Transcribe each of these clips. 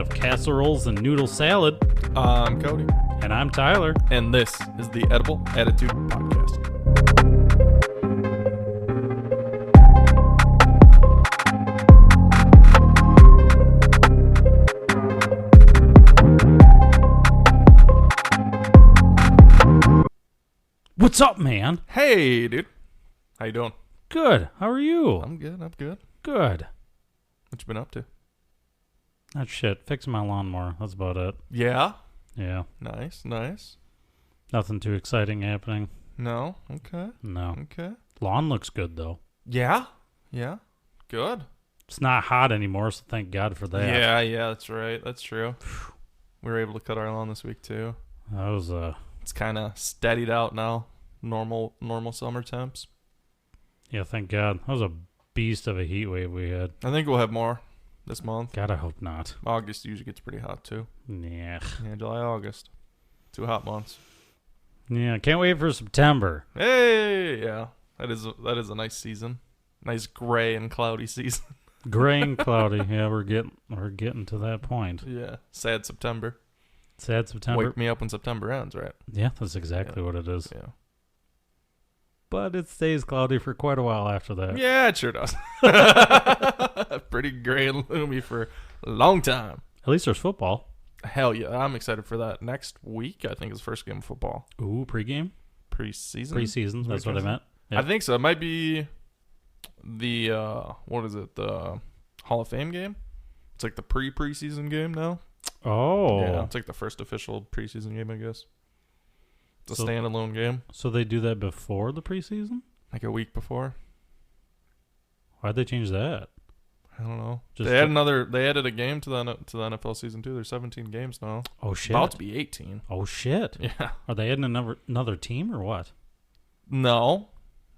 of casseroles and noodle salad. I'm Cody. And I'm Tyler. And this is the Edible Attitude Podcast. What's up, man? Hey, dude. How you doing? Good. How are you? I'm good. Good. What you been up to? Not shit. Fixing my lawnmower. That's about it. Yeah? Yeah. Nice. Nothing too exciting happening. No? Okay. No. Okay. Lawn looks good, though. Yeah? Good. It's not hot anymore, so thank God for that. Yeah, that's right. That's true. We were able to cut our lawn this week, too. That was, It's kind of steadied out now. Normal summer temps. yeah, thank God. That was a beast of a heat wave we had. I think we'll have more this month. God, I hope not. August usually gets pretty hot, too. Yeah. Yeah, July, August. 2 hot months. Yeah, can't wait for September. Hey, yeah. That is a nice season. Nice gray and cloudy season. Gray and cloudy. Yeah, we're getting to that point. Yeah. Sad September. Sad September. Wake me up when September ends, right? Yeah, that's exactly what it is. Yeah. But it stays cloudy for quite a while after that. Yeah, it sure does. Pretty gray and gloomy for a long time. At least there's football. Hell yeah. I'm excited for that. Next week, I think, is the first game of football. Ooh, pregame? Preseason? Preseason, that's what I meant. Yep. I think so. It might be the, what is it, the Hall of Fame game? It's like the preseason game now. Oh. Yeah, it's like the first official preseason game, I guess. It's a standalone game. So they do that before the preseason? Like a week before. Why'd they change that? I don't know. Just They added a game to the NFL season too. There's 17 games now. Oh shit! About to be 18. Oh shit! Yeah. Are they adding another team or what? No.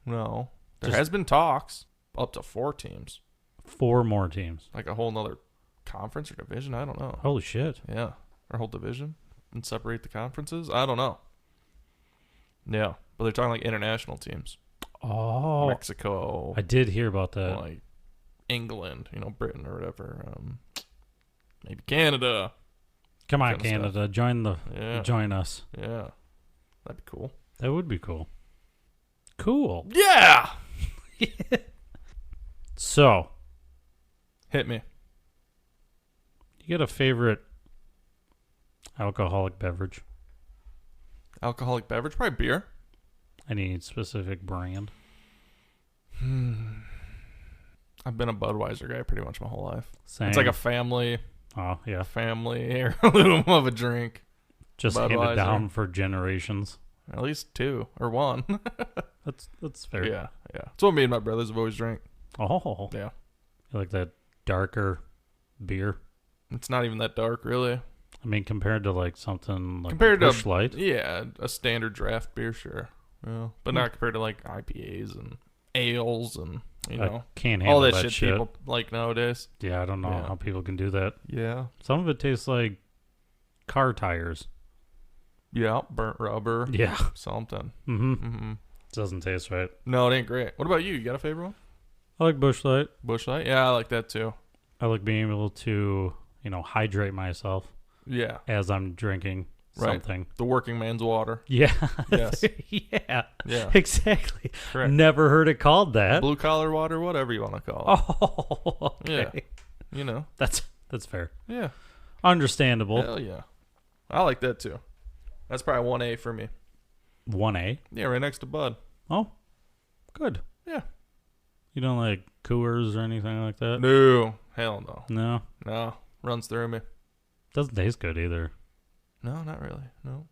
There has been talks up to 4 teams. 4 more teams. Like a whole nother conference or division. I don't know. Holy shit! Yeah, or whole division and separate the conferences. I don't know. Yeah, but they're talking like international teams. Oh, Mexico. I did hear about that. Like England, Britain or whatever. Maybe Canada. Come on, Canada, join us. Yeah, that'd be cool. That would be cool. Cool. Yeah. So, hit me. You got a favorite alcoholic beverage? Alcoholic beverage, probably beer. Any specific brand? I've been a Budweiser guy pretty much my whole life. Same. It's like a family heirloom of a drink. Just Budweiser. handed down for generations. At least 2 or 1. That's fair. Yeah. It's what me and my brothers have always drank. Oh. Yeah. You like that darker beer? It's not even that dark, really. I mean, compared to like something like compared Busch to Light? Yeah, a standard draft beer, sure. Yeah. But not compared to like IPAs and ales and I can't handle all that shit people like nowadays. Yeah, I don't know how people can do that. Yeah. Some of it tastes like car tires. Yeah, burnt rubber. Yeah. Something. Mm-hmm. Doesn't taste right. No, it ain't great. What about you? You got a favorite one? I like Busch Light. Busch Light? Yeah, I like that too. I like being able to, hydrate myself. Yeah. As I'm drinking something. The working man's water. Yeah. Yes. Yeah. Yeah. Exactly. Correct. Never heard it called that. Blue collar water, whatever you want to call it. Oh, okay. Yeah. That's fair. Yeah. Understandable. Hell yeah. I like that too. That's probably 1A for me. 1A? Yeah, right next to Bud. Oh, good. Yeah. You don't like Coors or anything like that? No. Hell no. No? Runs through me. Doesn't taste good either. No, not really. No.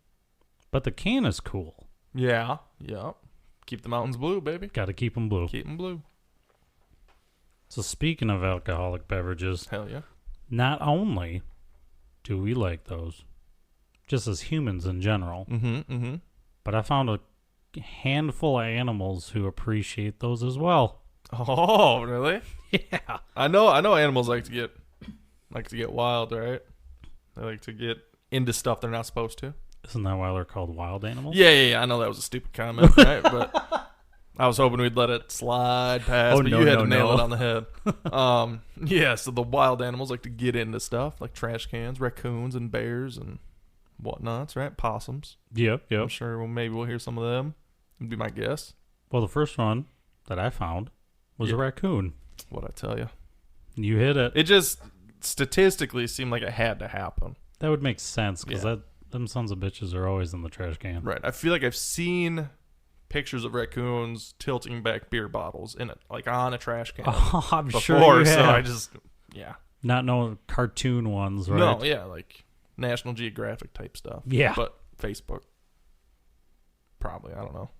But the can is cool. Yeah. Keep the mountains blue, baby. Got to keep them blue. Keep them blue. So speaking of alcoholic beverages, hell yeah. Not only do we like those, just as humans in general, but I found a handful of animals who appreciate those as well. Oh, really? Yeah. I know animals like to get wild, right? They like to get into stuff they're not supposed to. Isn't that why they're called wild animals? Yeah. I know that was a stupid comment, right? But I was hoping we'd let it slide past, but you had to nail it on the head. Yeah, so the wild animals like to get into stuff like trash cans, raccoons, and bears and whatnots, right? Possums. Yep. I'm sure maybe we'll hear some of them. Would be my guess. Well, the first one that I found was a raccoon. What'd I tell you? You hit it. It just statistically seemed like it had to happen. That would make sense because them sons of bitches are always in the trash can. Right. I feel like I've seen pictures of raccoons tilting back beer bottles in it, like on a trash can. Oh, I'm before, sure you have. So I just, Not no cartoon ones, right? No, yeah, like National Geographic type stuff. Yeah. But Facebook. Probably, I don't know,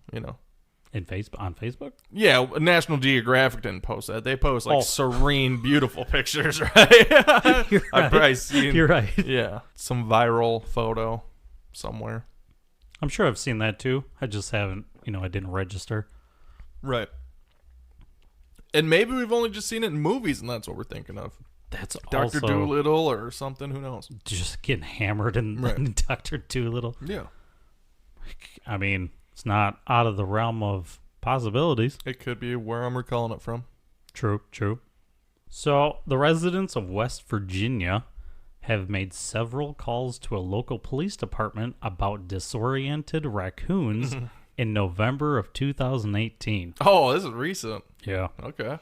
On Facebook? Yeah, National Geographic didn't post that. They post like serene, beautiful pictures, right? You're I've probably seen. You're right. Yeah, some viral photo somewhere. I'm sure I've seen that too. I just haven't, I didn't register. Right. And maybe we've only just seen it in movies, and that's what we're thinking of. That's Dr. also Dolittle or something. Who knows? just getting hammered in Dr. Dolittle. Yeah. I mean, it's not out of the realm of possibilities. It could be where I'm recalling it from. True. So, the residents of West Virginia have made several calls to a local police department about disoriented raccoons in November of 2018. Oh, this is recent. Yeah. Okay.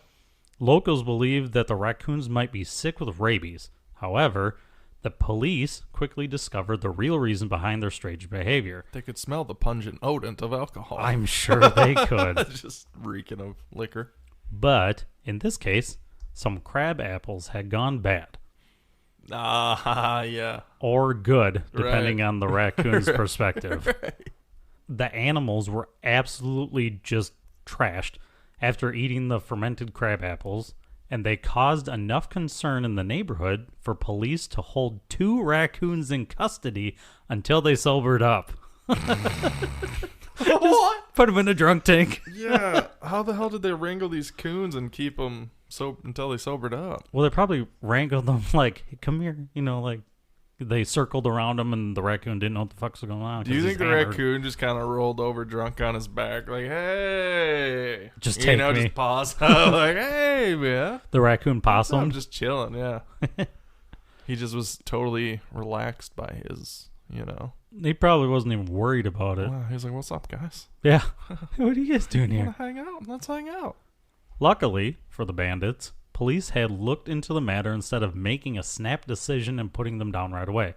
Locals believe that the raccoons might be sick with rabies. However, the police quickly discovered the real reason behind their strange behavior. They could smell the pungent odor of alcohol. I'm sure they could. Just reeking of liquor. But, in this case, some crab apples had gone bad. Yeah. Or good, depending on the raccoon's perspective. Right. The animals were absolutely just trashed after eating the fermented crab apples, and they caused enough concern in the neighborhood for police to hold 2 raccoons in custody until they sobered up. What? Put them in a drunk tank. Yeah. How the hell did they wrangle these coons and keep them until they sobered up? Well, they probably wrangled them like, come here, like they circled around him and the raccoon didn't know what the fuck's going on. Do you think the raccoon just kind of rolled over drunk on his back like, hey, just take me. Just pause. Like, hey, man. The raccoon possum? I'm just chilling, yeah. He just was totally relaxed by his, He probably wasn't even worried about it. Wow, he's like, what's up, guys? Yeah. What are you guys doing here? Hang out. Let's hang out. Luckily for the bandits, police had looked into the matter instead of making a snap decision and putting them down right away.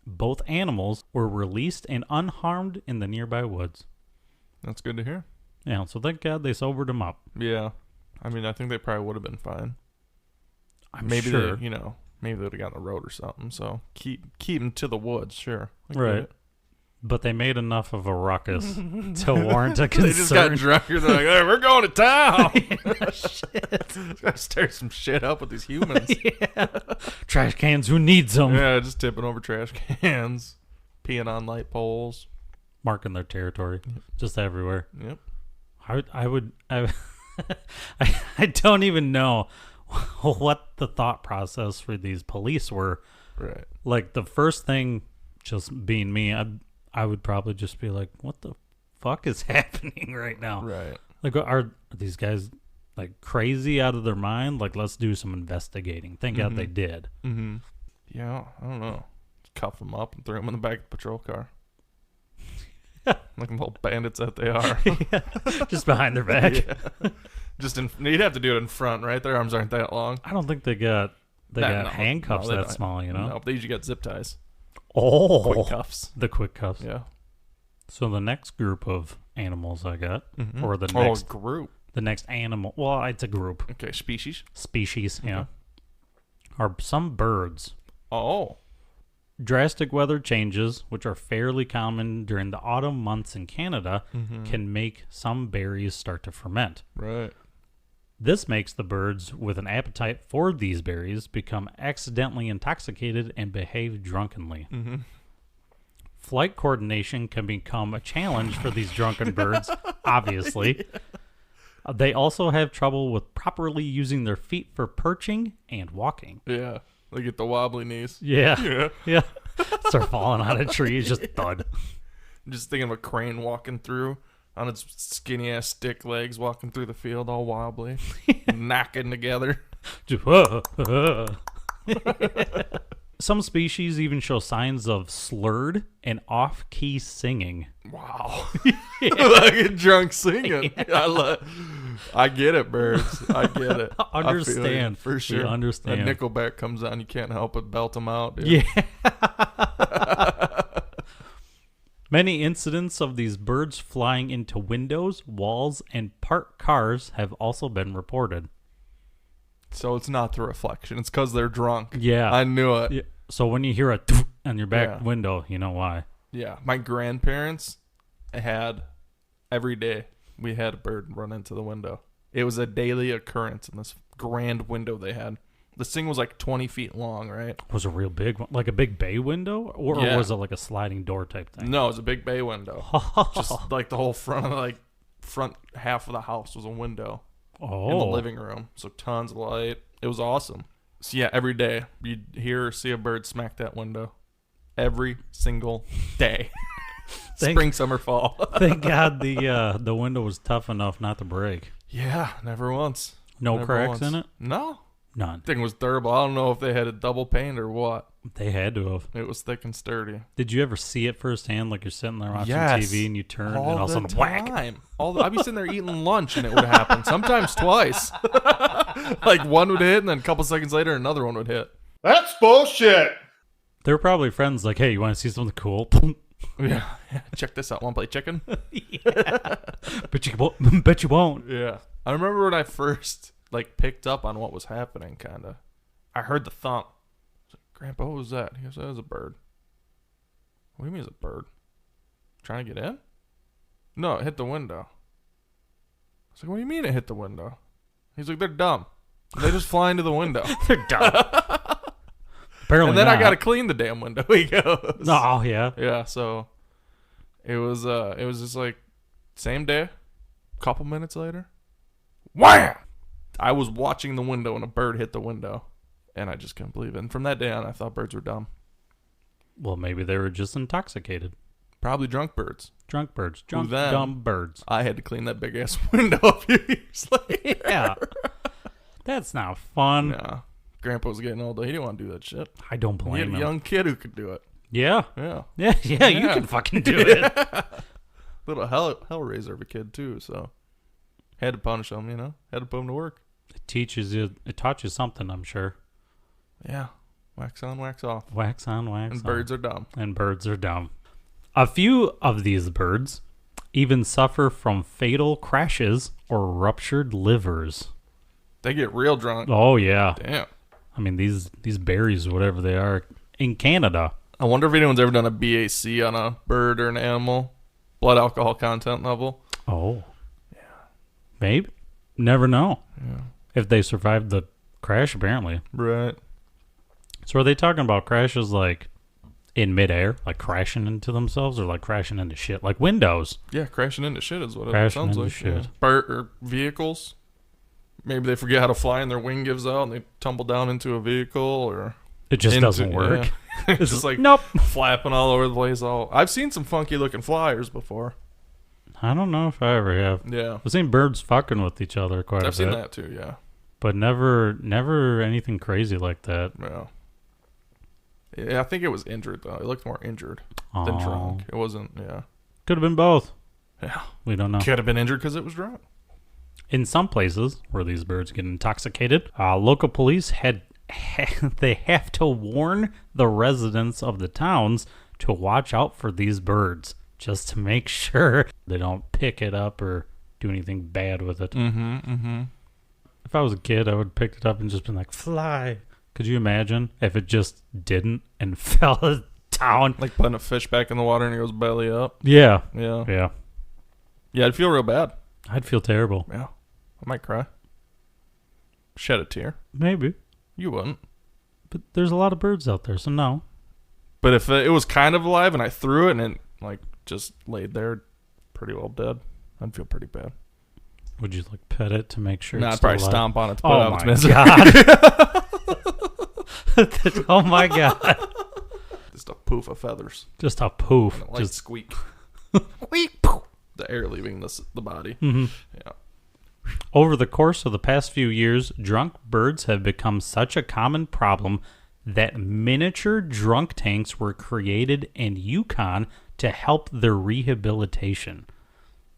Both animals were released and unharmed in the nearby woods. That's good to hear. Yeah, so thank God they sobered them up. Yeah. I mean, I think they probably would have been fine. Maybe sure. Maybe they would have gotten the road or something. So keep them to the woods, sure. Right. But they made enough of a ruckus to warrant a concern. They just got drunk. They're like, hey, we're going to town. Shit. Gotta stir some shit up with these humans. Yeah. Trash cans, who needs them? Yeah, just tipping over trash cans, peeing on light poles. Marking their territory. Just everywhere. Yep. I don't even know what the thought process for these police were. Right. Like, the first thing, just being me, I would probably just be like, what the fuck is happening right now? Right. Like, are these guys, like, crazy out of their mind? Like, let's do some investigating. Thank God they did. Mm-hmm. Yeah, I don't know. Just cuff them up and throw them in the back of the patrol car. Like little bandits that they are. Yeah. Just behind their back. Yeah. You'd have to do it in front, right? Their arms aren't that long. I don't think they got handcuffs that small, No, they usually got zip ties. Oh. Quick cuffs. The quick cuffs. Yeah. So the next group of animals I got, or the next animal. Well, it's a group. Okay, species. Yeah. Are some birds. Oh. Drastic weather changes, which are fairly common during the autumn months in Canada, can make some berries start to ferment. Right. This makes the birds with an appetite for these berries become accidentally intoxicated and behave drunkenly. Mm-hmm. Flight coordination can become a challenge for these drunken birds, obviously. They also have trouble with properly using their feet for perching and walking. Yeah. They get the wobbly knees. Yeah. Start falling out of trees, just thud. Just thinking of a crane walking through on its skinny ass stick legs, walking through the field all wobbly, knocking together. Some species even show signs of slurred and off-key singing. Wow. Like a drunk singing. Yeah. I get it, birds. I get it. Understand. For sure. We understand. That Nickelback comes on, you can't help but belt them out, dude. Yeah. Many incidents of these birds flying into windows, walls, and parked cars have also been reported. So it's not the reflection. It's because they're drunk. Yeah. I knew it. Yeah. So when you hear a on your back window, you know why. Yeah. My grandparents had, every day, we had a bird run into the window. It was a daily occurrence in this grand window they had. This thing was like 20 feet long, right? Was it a real big one? Like a big bay window? Or was it like a sliding door type thing? No, it was a big bay window. Just like the whole front half of the house was a window. Oh. In the living room. So tons of light. It was awesome. So yeah, every day you'd hear or see a bird smack that window. Every single day. Spring, summer, fall. Thank God the window was tough enough not to break. Yeah, never once. No cracks in it? No. None. Thing was durable. I don't know if they had a double pane or what. They had to have. It was thick and sturdy. Did you ever see it firsthand? Like you're sitting there watching Yes. TV and you turn and All all of a the sudden whack. time. I'd be sitting there eating lunch and it would happen. Sometimes twice. Like one would hit and then a couple seconds later another one would hit. That's bullshit. They were probably friends like, hey, you want to see something cool? Yeah. Check this out. Want to play chicken? Yeah. Bet you won't. Yeah. I remember when I first picked up on what was happening, kind of. I heard the thump. I was like, Grandpa, what was that? He goes, that was a bird. What do you mean it's a bird? Trying to get in? No, it hit the window. I was like, what do you mean it hit the window? He's like, they're dumb. They just fly into the window. They're dumb. Apparently and then not. I got to clean the damn window. He goes. Oh, yeah. Yeah, so it was just like same day, couple minutes later. Wham! I was watching the window and a bird hit the window. And I just couldn't believe it. And from that day on, I thought birds were dumb. Well, maybe they were just intoxicated. Probably drunk birds. Drunk birds. Dumb birds. I had to clean that big-ass window a few years later. Yeah. That's not fun. Yeah. Grandpa was getting old. He didn't want to do that shit. I don't He blame had him. a young kid who could do it. Yeah. Yeah. Yeah, you can fucking do it. Little hellraiser of a kid, too, so. Had to punish him, Had to put him to work. It taught you something, I'm sure. Yeah. Wax on, wax off. Wax on, wax And on. birds are dumb. And birds are dumb. A few of these birds even suffer from fatal crashes or ruptured livers. They get real drunk. Oh, yeah. Damn. I mean, these berries, whatever they are, in Canada. I wonder if anyone's ever done a BAC on a bird or an animal. Blood alcohol content level. Oh. Yeah. Maybe. Never know. Yeah. If they survived the crash, apparently. Right. So are they talking about crashes like in midair, like crashing into themselves, or like crashing into shit, like windows? Yeah, crashing into shit is what it Crashing sounds into like. shit. Yeah. Bird or vehicles. Maybe they forget how to fly and their wing gives out and they tumble down into a vehicle or It just doesn't work. Yeah. It's just like nope, flapping all over the place. I've seen some funky looking flyers before. I don't know if I ever have. Yeah. I've seen birds fucking with each other quite a bit. I've seen that too, yeah. But never anything crazy like that. Yeah. Yeah, I think it was injured though. It looked more injured than drunk. It wasn't. Yeah. Could have been both. Yeah. We don't know. Could have been injured because it was drunk. In some places where these birds get intoxicated, local police they have to warn the residents of the towns to watch out for these birds, just to make sure they don't pick it up or do anything bad with it. Mm-hmm. Mm-hmm. If I was a kid, I would have picked it up and just been like, fly. Could you imagine if it just didn't and fell down? Like putting a fish back in the water and it goes belly up. Yeah. Yeah. Yeah. Yeah, I'd feel real bad. I'd feel terrible. Yeah. I might cry. Shed a tear. Maybe. You wouldn't. But there's a lot of birds out there, so no. But if it was kind of alive and I threw it and it just laid there pretty well dead, I'd feel pretty bad. Would you pet it to make sure? Nah, it's I'd probably still alive? stomp on it to put Oh out its my misery. God. Oh my God. Just a poof of feathers. Just a poof. And a light Just squeak. the air leaving the body. Mm-hmm. Yeah. Over the course of the past few years, drunk birds have become such a common problem that miniature drunk tanks were created in Yukon to help their rehabilitation.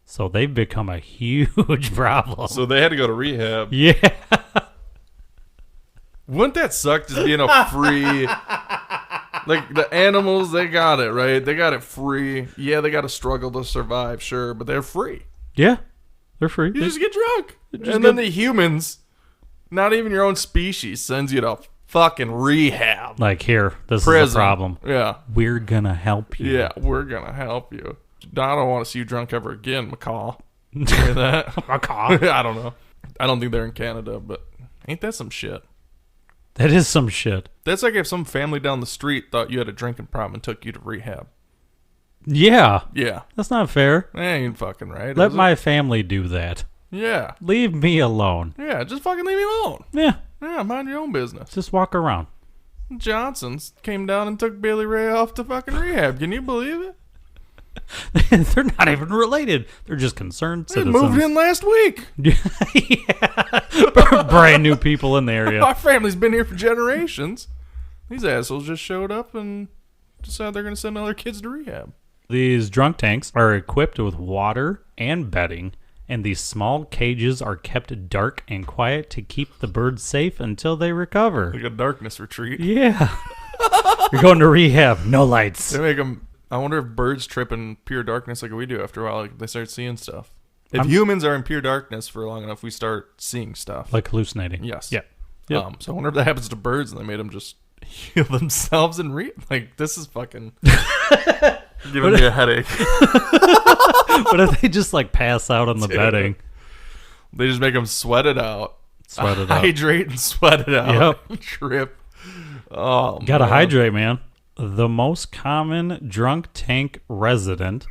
So they've become a huge problem. So they had to go to rehab. Yeah. Wouldn't that suck just being a free... Like, the animals, they got it, right? They got it free. Yeah, they got to struggle to survive, sure, but they're free. Yeah. They're free. You just get drunk. And then the humans, not even your own species, sends you to fucking rehab. Like, here, this Prison. is the problem. Yeah. We're going to help you. Yeah, we're going to help you. I don't want to see you drunk ever again, McCall. Hear that? McCall. I don't know. I don't think they're in Canada, but ain't that some shit? That is some shit. That's like if some family down the street thought you had a drinking problem and took you to rehab. Yeah. Yeah. That's not fair. That ain't fucking right. Let my family do that. Yeah. Leave me alone. Yeah, just fucking leave me alone. Yeah. Yeah, mind your own business. Just walk around. Johnson's came down and took Bailey Ray off to fucking rehab. Can you believe it? They're not even related. They're just concerned They citizens. moved in last week. Yeah. Brand new people in the area. Our family's been here for generations. These assholes just showed up and decided they're going to send all their kids to rehab. These drunk tanks are equipped with water and bedding, and these small cages are kept dark and quiet to keep the birds safe until they recover. Like a darkness retreat. Yeah. You're going to rehab. No lights. They make them... I wonder if birds trip in pure darkness like we do after a while. Like they start seeing stuff. If humans are in pure darkness for long enough, we start seeing stuff. Like hallucinating. Yes. Yeah. Yep. So I wonder if that happens to birds and they made them just heal themselves and like this is fucking giving me a headache. What if they just like pass out on the bedding? They just make them sweat it out. Sweat it out. Hydrate and sweat it out. Yep. Trip. Oh, Gotta hydrate, man. The most common drunk tank resident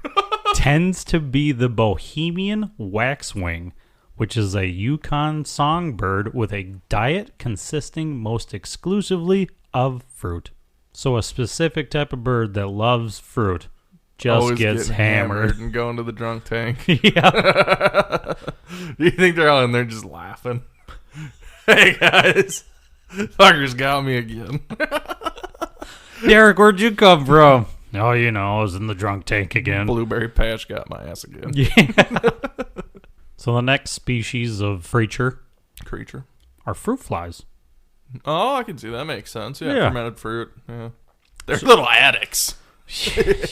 tends to be the Bohemian waxwing, which is a Yukon songbird with a diet consisting most exclusively of fruit. So a specific type of bird that loves fruit just always gets hammered. and going to the drunk tank. Yeah. Do you think they're all in there just laughing? Hey guys, fuckers got me again. Derek, where'd you come from? Oh, you know, I was in the drunk tank again. Blueberry Patch got my ass again. Yeah. So the next species of creature are fruit flies. Oh, I can see that makes sense. Yeah, Yeah. fermented fruit. Yeah, they're little addicts.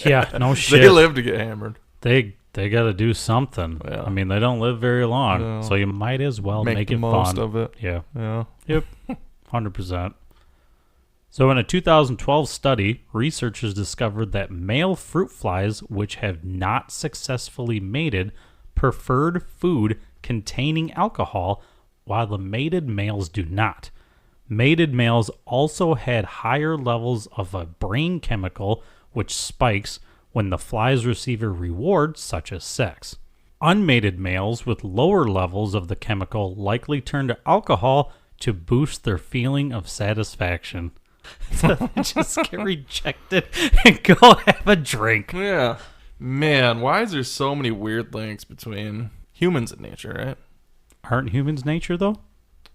Yeah, no shit. They live to get hammered. They got to do something. Yeah. I mean, they don't live very long, No. so you might as well make the it most fun. of it. Yeah. Yeah. Yep. 100%. So in a 2012 study, researchers discovered that male fruit flies, which have not successfully mated, preferred food containing alcohol, while the mated males do not. Mated males also had higher levels of a brain chemical which spikes when the flies receive a reward such as sex. Unmated males with lower levels of the chemical likely turn to alcohol to boost their feeling of satisfaction. So they just get rejected and go have a drink. Yeah. Man, why is there so many weird links between humans and nature, right? Aren't humans nature, though?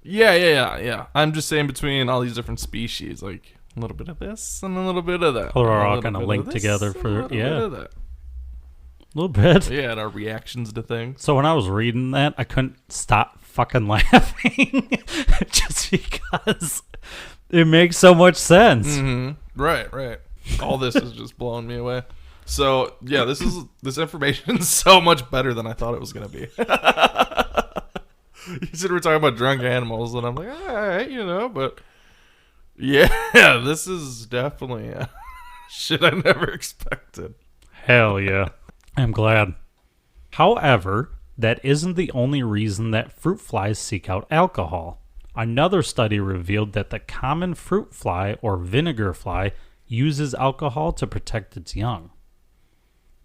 Yeah. I'm just saying between all these different species, like a little bit of this and a little bit of that. Or are A all little kind of bit linked this together and for, a little bit of that. A little bit. Yeah, and our reactions to things. So when I was reading that, I couldn't stop fucking laughing just because it makes so much sense. Mm-hmm. Right. All this is just blowing me away. So yeah, this information is so much better than I thought it was gonna be. You said we're talking about drunk animals, and I'm like, all right, but yeah, this is definitely shit I never expected. Hell yeah. I'm glad. However, that isn't the only reason that fruit flies seek out alcohol. Another study revealed that the common fruit fly or vinegar fly uses alcohol to protect its young.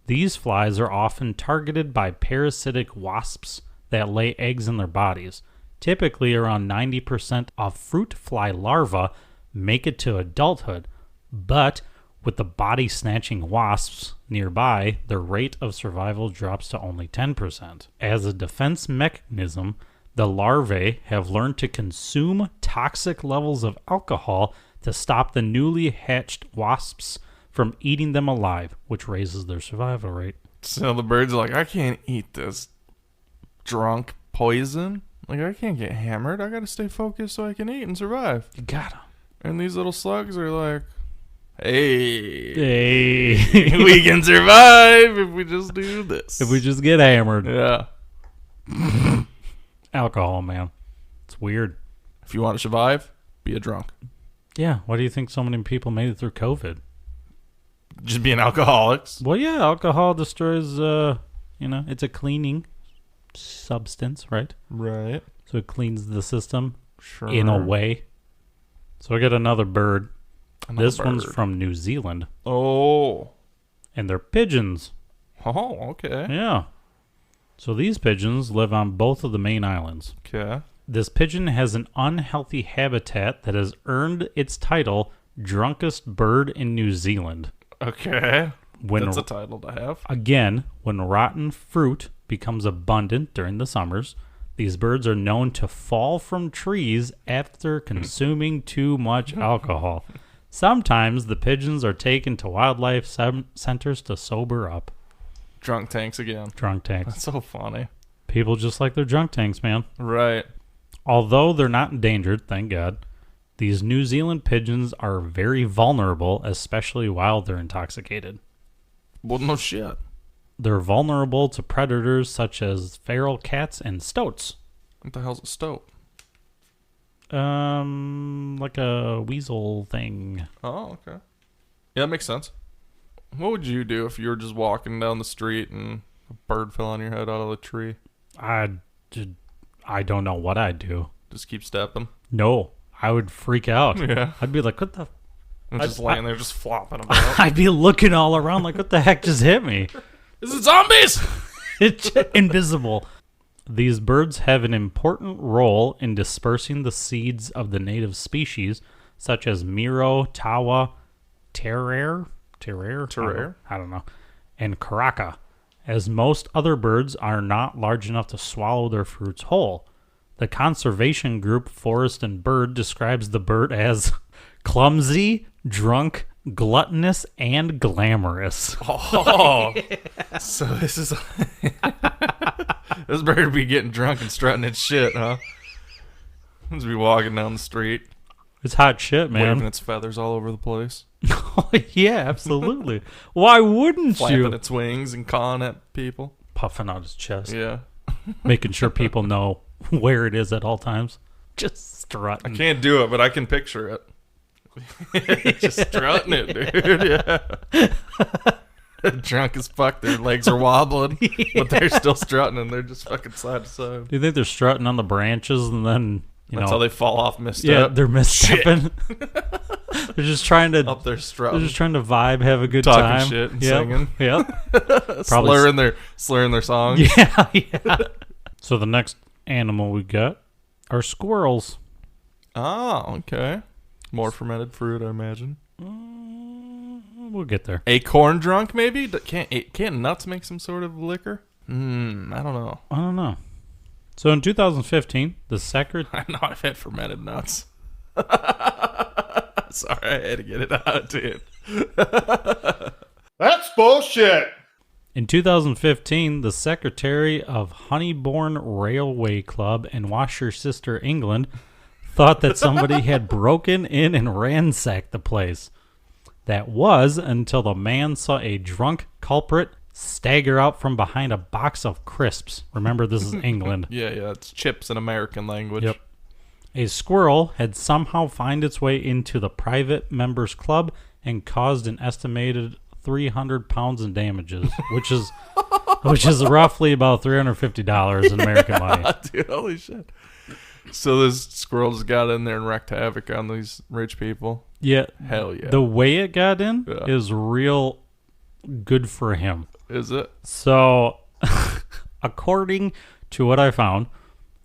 These flies are often targeted by parasitic wasps that lay eggs in their bodies. Typically, around 90% of fruit fly larvae make it to adulthood, but With the body-snatching wasps nearby, their rate of survival drops to only 10%. As a defense mechanism, the larvae have learned to consume toxic levels of alcohol to stop the newly hatched wasps from eating them alive, which raises their survival rate. So the birds are like, I can't eat this drunk poison. Like, I can't get hammered. I gotta stay focused so I can eat and survive. You gotta. And these little slugs are like, Hey. we can survive if we just do this. If we just get hammered. Yeah. Alcohol, man. It's weird. If you want to survive, be a drunk. Yeah. Why do you think so many people made it through COVID? Just being alcoholics. Well, yeah, alcohol destroys, it's a cleaning substance, right? Right. So it cleans the system Sure. in a way. So I got another bird. This bird. one's from New Zealand. Oh. And they're pigeons. Oh, okay. Yeah. So these pigeons live on both of the main islands. Okay. This pigeon has an unhealthy habitat that has earned its title drunkest bird in New Zealand. Okay. When, that's a title to have. Again, when rotten fruit becomes abundant during the summers, these birds are known to fall from trees after consuming too much alcohol. Sometimes the pigeons are taken to wildlife centers to sober up. Drunk tanks again. Drunk tanks. That's so funny. People just like their drunk tanks, man. Right. Although they're not endangered, thank God, these New Zealand pigeons are very vulnerable, especially while they're intoxicated. Well, no shit. They're vulnerable to predators such as feral cats and stoats. What the hell's a stoat? Like a weasel thing. Oh, okay. Yeah, that makes sense. What would you do if you were just walking down the street and a bird fell on your head out of the tree? I don't know what I'd do. Just keep stepping? No, I would freak out. Yeah. I'd be like, what the... And just laying there, just flopping about. I'd be looking all around like, what the heck just hit me? Is it zombies? It's invisible. These birds have an important role in dispersing the seeds of the native species, such as Miro, Tawa, Terrare, I don't know, and Karaka, as most other birds are not large enough to swallow their fruits whole. The conservation group Forest and Bird describes the bird as clumsy, drunk, gluttonous, and glamorous. Oh, so this is this bird be getting drunk and strutting its shit, huh? Just be walking down the street, It's hot shit, man. waving its feathers all over the place, Yeah, absolutely. Why wouldn't flapping you? its wings and cawing at people. Puffing out his chest, Yeah, making sure people know where it is at all times. Just strutting. I can't do it, but I can picture it. Just strutting it, dude. Yeah. Drunk as fuck. Their legs are wobbling, but they're still strutting and they're just fucking side to side. Do you think they're strutting on the branches and then, That's how they fall off misstep. Yeah, they're misstepping. They're just trying to Up there They're strutting. just trying to vibe, have a good Talking time. shit and Yep, singing. Yep. Probably slurring their songs. Yeah. So the next animal we got are squirrels. Oh, okay. More fermented fruit, I imagine. We'll get there. Acorn drunk, maybe? Can't nuts make some sort of liquor? I don't know. I don't know. So in 2015, the secretary... I know I've had fermented nuts. Sorry, I had to get it out, dude. That's bullshit. In 2015, the secretary of Honeybourne Railway Club in Worcestershire, England, thought that somebody had broken in and ransacked the place. That was until the man saw a drunk culprit stagger out from behind a box of crisps. Remember, this is England. Yeah, it's chips in American language. Yep. A squirrel had somehow found its way into the private members club and caused an estimated 300 pounds in damages, which is roughly about $350 in American money. Dude, holy shit. So this squirrel just got in there and wreaked havoc on these rich people. Yeah. Hell yeah. The way it got in Yeah. is real good for him. Is it? So, according to what I found,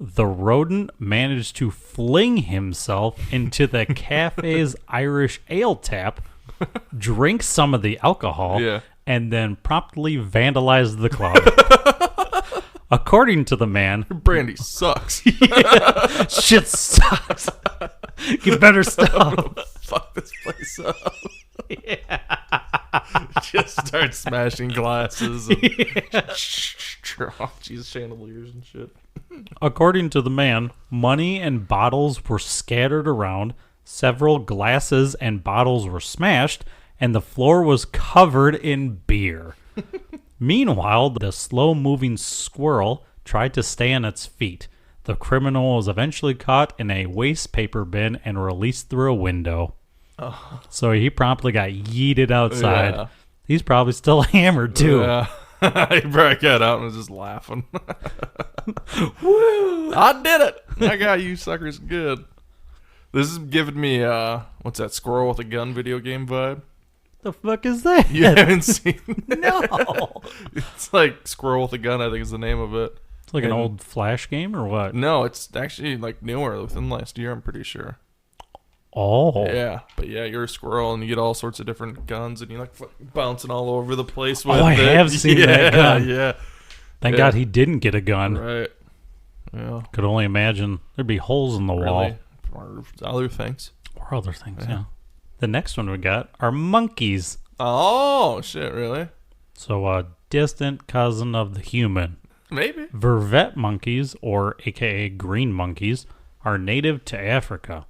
the rodent managed to fling himself into the cafe's Irish ale tap drink some of the alcohol, Yeah. and then promptly vandalize the club. According to the man, Brandy sucks. shit sucks. You better stop. Fuck this place up. Just start smashing glasses. And Jesus, chandeliers and shit. According to the man, money and bottles were scattered around, several glasses and bottles were smashed, and the floor was covered in beer. Meanwhile, the slow-moving squirrel tried to stay on its feet. The criminal was eventually caught in a waste paper bin and released through a window. Oh. So he promptly got yeeted outside. Yeah. He's probably still hammered, too. Yeah. He probably got out and was just laughing. Woo! I did it! I got you suckers good. This is giving me, what's that, Squirrel with a Gun video game vibe? The fuck is that? You haven't seen that? No. It's like Squirrel with a Gun, I think is the name of it. It's like an old Flash game or what? No, it's actually like newer within last year, I'm pretty sure. Oh. Yeah, but yeah, you're a squirrel and you get all sorts of different guns and you're like bouncing all over the place with Oh, I it. have seen that gun. Yeah. Thank God he didn't get a gun. Right. Yeah. Could only imagine there'd be holes in the wall. Really? Or other things. Or other things, yeah. The next one we got are monkeys. Oh, shit, really? So a distant cousin of the human. Maybe. Vervet monkeys, or aka green monkeys, are native to Africa.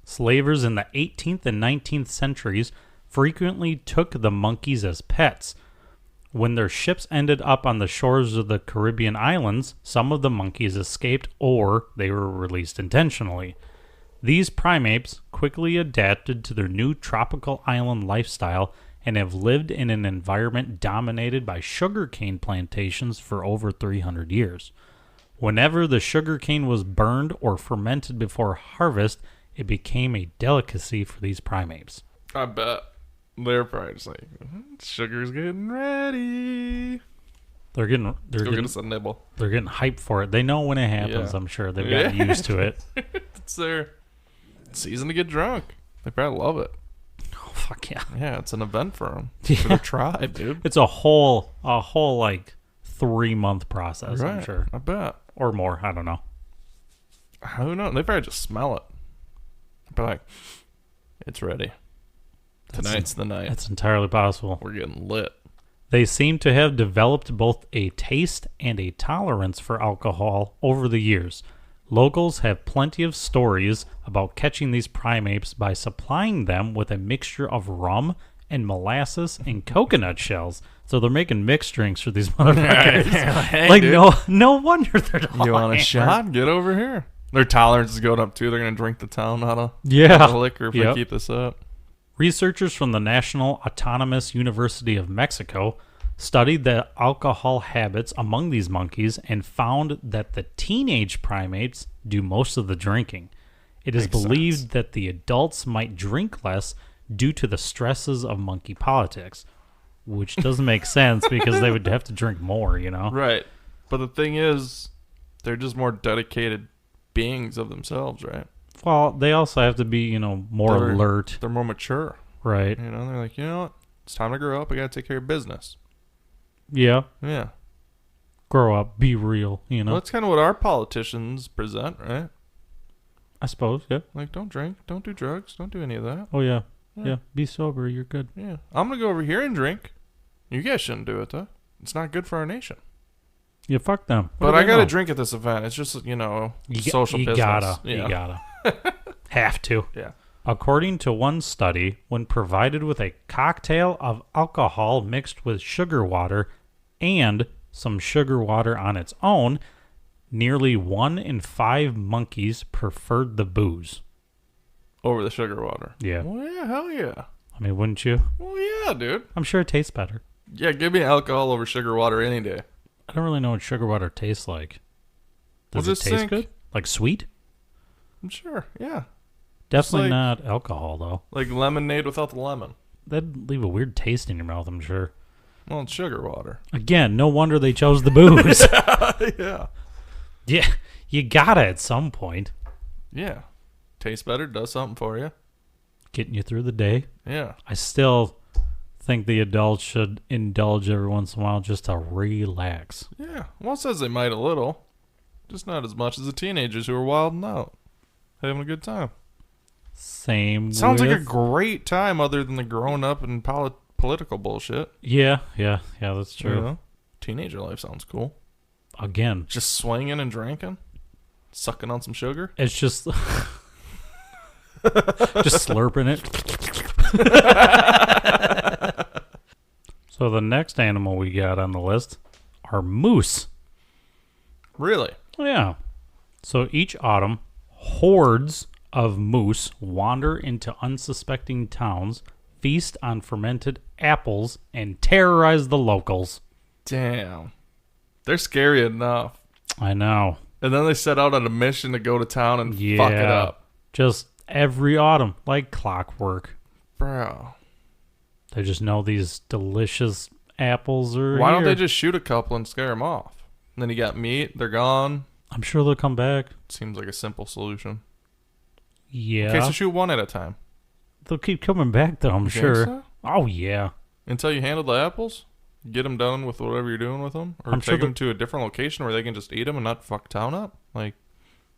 Slavers in the 18th and 19th centuries frequently took the monkeys as pets. When their ships ended up on the shores of the Caribbean islands, some of the monkeys escaped or they were released intentionally. These primates quickly adapted to their new tropical island lifestyle and have lived in an environment dominated by sugarcane plantations for over 300 years. Whenever the sugarcane was burned or fermented before harvest, it became a delicacy for these primates. I bet. They're probably just like, sugar's getting ready. They're getting Get us a nibble. They're getting hyped for it. They know when it happens, I'm sure. They've gotten used to it. It's their season to get drunk. They probably love it. Oh, fuck yeah. Yeah, it's an event for them. For their tribe, dude. It's a whole like 3-month process, Right. I'm sure. I bet. Or more, I don't know. Who knows? They probably just smell it. But like, it's ready. Tonight's the night. That's entirely possible. We're getting lit. They seem to have developed both a taste and a tolerance for alcohol over the years. Locals have plenty of stories about catching these primates by supplying them with a mixture of rum and molasses and coconut shells. So they're making mixed drinks for these motherfuckers. Hey, like, dude. no wonder they're all You want a hammered. shot? Get over here. Their tolerance is going up too. They're gonna drink the town out of Yeah. liquor if Yep. we keep this up. Researchers from the National Autonomous University of Mexico studied the alcohol habits among these monkeys and found that the teenage primates do most of the drinking. It is Makes believed sense. that the adults might drink less due to the stresses of monkey politics, which doesn't make sense because they would have to drink more, you know? Right. But the thing is, they're just more dedicated beings of themselves, right? Well, they also have to be, more They're- alert, They're more mature. right? You know, they're like, you know what? It's time to grow up. I gotta take care of business. Yeah. Yeah. Grow up, be real, Well, that's kind of what our politicians present, right? I suppose, yeah. Like, don't drink, don't do drugs, don't do any of that. Oh, yeah. Yeah. Yeah. Be sober, you're good. Yeah. I'm gonna go over here and drink. You guys shouldn't do it, though. It's not good for our nation. Yeah, fuck them. What But do I they gotta know? drink at this event. It's just, social you business. gotta. Yeah. You gotta. Have to. Yeah. According to one study, when provided with a cocktail of alcohol mixed with sugar water and some sugar water on its own, nearly 1 in 5 monkeys preferred the booze. Over the sugar water. Yeah. Well, yeah, hell yeah. I mean, wouldn't you? Well, yeah, dude. I'm sure it tastes better. Yeah, give me alcohol over sugar water any day. I don't really know what sugar water tastes like. Well, Does it just taste think- good? Like sweet? I'm sure, yeah. Definitely like- not alcohol, though. Like lemonade without the lemon. That'd leave a weird taste in your mouth, I'm sure. Well, it's sugar water. Again, no wonder they chose the booze. Yeah. Yeah, you gotta at some point. Yeah. Tastes better, does something for you. getting you through the day. Yeah. I still think the adults should indulge every once in a while just to relax. Yeah. Well, it says they might a little. Just not as much as the teenagers who are wilding out. Having a good time. Sounds like a great time other than the growing up and political bullshit. Yeah, that's true. You know? Teenager life sounds cool. Again. Just swinging and drinking? Sucking on some sugar? It's just... just slurping it. So the next animal we got on the list are moose. Really? Yeah. So each autumn, hordes of moose wander into unsuspecting towns, feast on fermented apples, and terrorize the locals. Damn. They're scary enough. I know. And then they set out on a mission to go to town and fuck it up. Just every autumn, like clockwork. Bro. They just know these delicious apples are Why here. don't they just shoot a couple and scare them off? And then you got meat, they're gone. I'm sure they'll come back. Seems like a simple solution. Yeah. Okay, so shoot one at a time. They'll keep coming back, though, I'm You sure. think so? Oh, yeah. Until you handle the apples? Get them done with whatever you're doing with them? Or I'm take sure them to a different location where they can just eat them and not fuck town up? Like,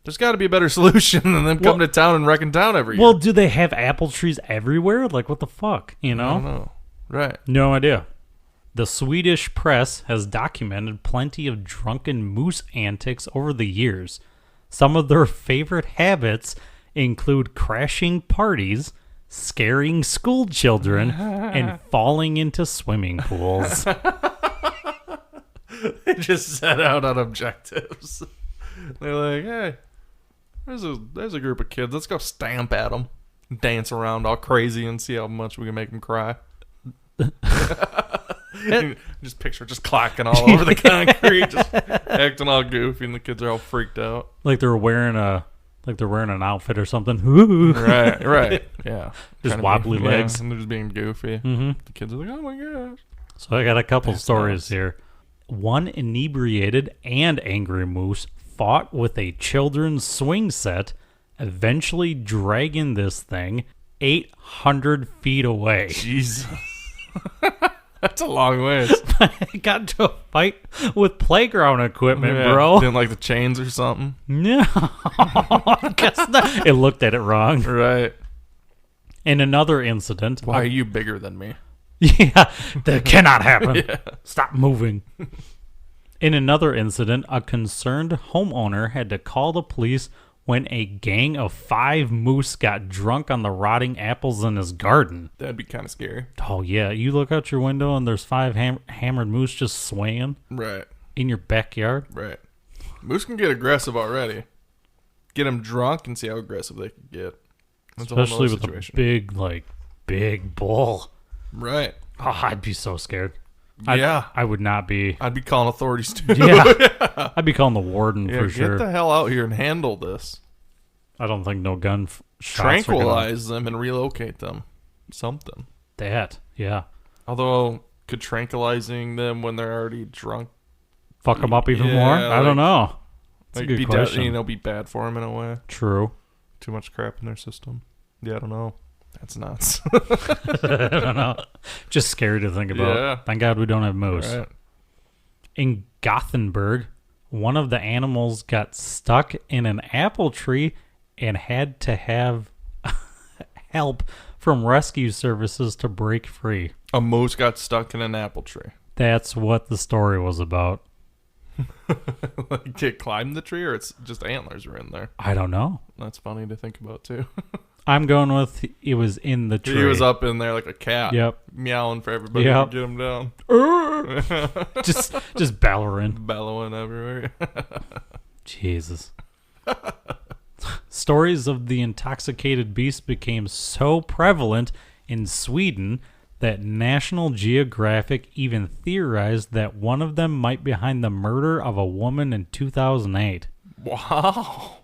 there's got to be a better solution than them coming to town and wrecking town every year. Well, do they have apple trees everywhere? Like, what the fuck? You know? I don't know. Right. No idea. The Swedish press has documented plenty of drunken moose antics over the years. Some of their favorite habits include crashing parties, scaring school children, and falling into swimming pools. They just set out on objectives. They're like, hey, there's a group of kids. Let's go stamp at them, dance around all crazy, and see how much we can make them cry. Just picture just clacking all over the concrete, just acting all goofy, and the kids are all freaked out. Like they're wearing an outfit or something. Right, yeah. Just wobbly legs. Yeah, and they're just being goofy. Mm-hmm. The kids are like, oh my gosh. So I got a couple stories here. One inebriated and angry moose fought with a children's swing set, eventually dragging this thing 800 feet away. Jesus. That's a long ways. I got into a fight with playground equipment, bro. Didn't like the chains or something? No. I guess not. It looked at it wrong. Right. In another incident. Why are you bigger than me? Yeah, that cannot happen. Yeah. Stop moving. In another incident, a concerned homeowner had to call the police when a gang of 5 moose got drunk on the rotting apples in his garden. That'd be kind of scary. Oh, yeah. You look out your window and there's 5 hammered moose just swaying. Right. In your backyard. Right. Moose can get aggressive already. Get them drunk and see how aggressive they can get. That's especially a with a big bull. Right. Oh, I'd be so scared. Yeah. I would not be. I'd be calling authorities too. Yeah. I'd be calling the warden for sure. Get the hell out here and handle this. I don't think no gun shots tranquilize them and relocate them. Something. That, yeah. Although, could tranquilizing them when they're already drunk fuck them up even more? I don't know. That's a good question. Be bad for them in a way. True. Too much crap in their system. Yeah, I don't know. That's nuts. I don't know. Just scary to think about. Yeah. Thank God we don't have moose. Right. In Gothenburg, one of the animals got stuck in an apple tree and had to have help from rescue services to break free. A moose got stuck in an apple tree. That's what the story was about. Like, it climbed the tree, or it's just antlers were in there? I don't know. That's funny to think about, too. I'm going with it was in the tree. He was up in there like a cat. Yep. Meowing for everybody to get him down. just bellowing. Bellowing everywhere. Jesus. Stories of the intoxicated beast became so prevalent in Sweden that National Geographic even theorized that one of them might be behind the murder of a woman in 2008. Wow.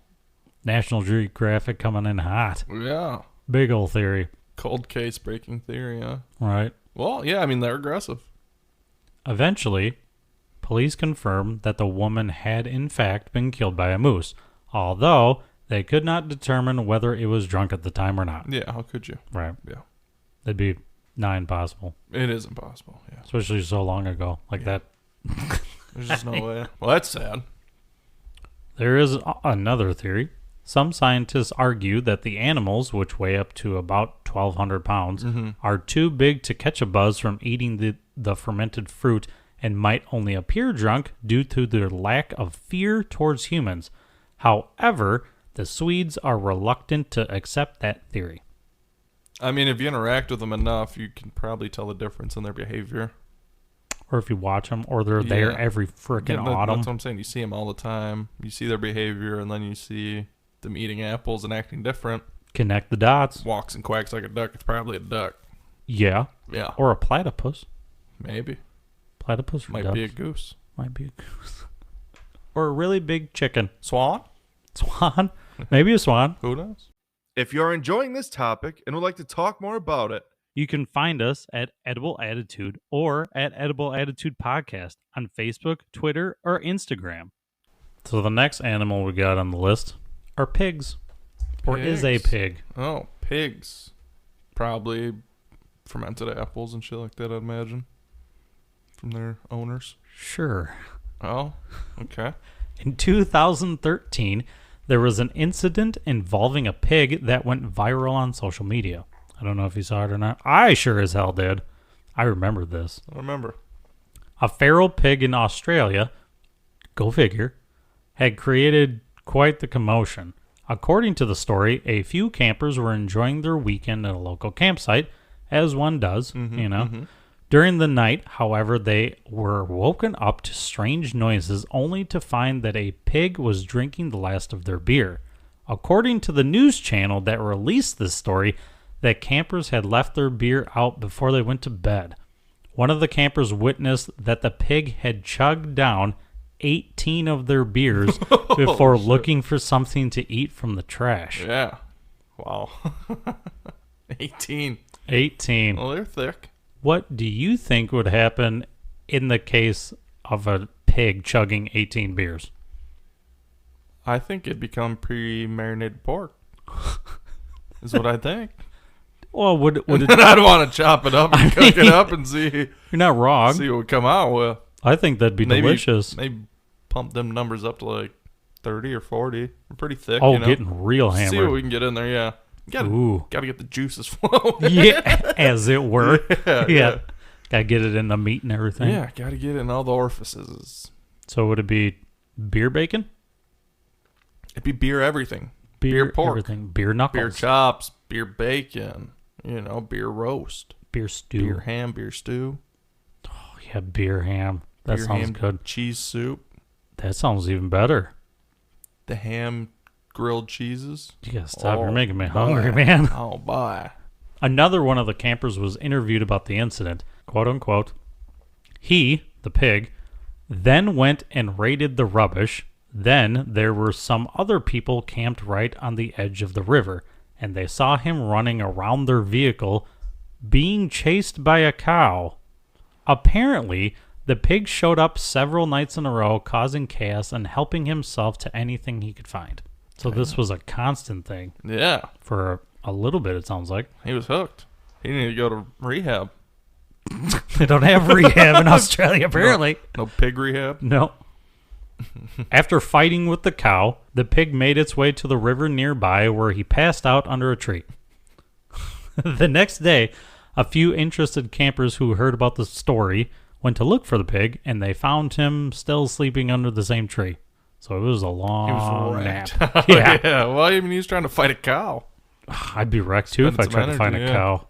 National Geographic coming in hot. Yeah. Big old theory. Cold case breaking theory, huh? Right. Well, yeah, I mean, they're aggressive. Eventually, police confirmed that the woman had in fact been killed by a moose, although they could not determine whether it was drunk at the time or not. Yeah, how could you? Right. Yeah. That'd be nigh impossible. It is impossible, yeah. Especially so long ago. Like that. There's just no way. Well, that's sad. There is another theory. Some scientists argue that the animals, which weigh up to about 1,200 pounds, are too big to catch a buzz from eating the fermented fruit and might only appear drunk due to their lack of fear towards humans. However, the Swedes are reluctant to accept that theory. I mean, if you interact with them enough, you can probably tell the difference in their behavior. Or if you watch them, or they're there every freaking autumn. That's what I'm saying. You see them all the time. You see their behavior, and then you see them eating apples and acting different. Connect the dots. Walks and quacks like a duck. It's probably a duck. Yeah. Yeah. Or a platypus. Maybe. Platypus might be a goose. Might be a goose. Or a really big chicken. Swan? Swan? Maybe a swan. Who knows? If you're enjoying this topic and would like to talk more about it, you can find us at Edible Attitude or at Edible Attitude Podcast on Facebook, Twitter, or Instagram. So the next animal we got on the list are pigs. Or is a pig. Oh, pigs. Probably fermented apples and shit like that, I'd imagine. From their owners. Sure. Oh, okay. In 2013, there was an incident involving a pig that went viral on social media. I don't know if you saw it or not. I sure as hell did. I remember this. I remember. A feral pig in Australia, go figure, had created quite the commotion. According to the story, a few campers were enjoying their weekend at a local campsite, as one does, During the night, however, they were woken up to strange noises only to find that a pig was drinking the last of their beer. According to the news channel that released this story, that campers had left their beer out before they went to bed. One of the campers witnessed that the pig had chugged down 18 of their beers before looking for something to eat from the trash. Yeah. Wow. 18. 18. Well, they're thick. What do you think would happen in the case of a pig chugging 18 beers? I think it'd become pre-marinated pork. Is what I think. Well, would it? I'd want to chop it up and cook it up and see. You're not wrong. See what would come out with. I think that'd be delicious. Maybe pump them numbers up to like 30 or 40. They're pretty thick. Oh, getting real hammered. See what we can get in there. Yeah. Gotta get the juices flowing. Yeah, as it were. Yeah. Gotta get it in the meat and everything. Yeah, gotta get it in all the orifices. So would it be beer bacon? It'd be beer everything. Beer pork. Everything. Beer knuckles. Beer chops. Beer bacon. Beer roast. Beer stew. Beer ham. Beer stew. Oh, yeah, beer ham. That beer sounds ham, good. Cheese soup. That sounds even better. The ham grilled cheeses. You gotta stop. You're making me hungry, man. Oh, bye. Another one of the campers was interviewed about the incident. Quote unquote. He, the pig, then went and raided the rubbish. Then there were some other people camped right on the edge of the river, and they saw him running around their vehicle being chased by a cow. Apparently, the pig showed up several nights in a row, causing chaos and helping himself to anything he could find. So this was a constant thing. Yeah. For a little bit, it sounds like. He was hooked. He needed to go to rehab. They don't have rehab in Australia, apparently. No pig rehab? No. After fighting with the cow, the pig made its way to the river nearby where he passed out under a tree. The next day, a few interested campers who heard about the story went to look for the pig, and they found him still sleeping under the same tree. So it was a long nap. Yeah. Well, I mean, he was trying to fight a cow. I'd be wrecked too if I tried to find a cow.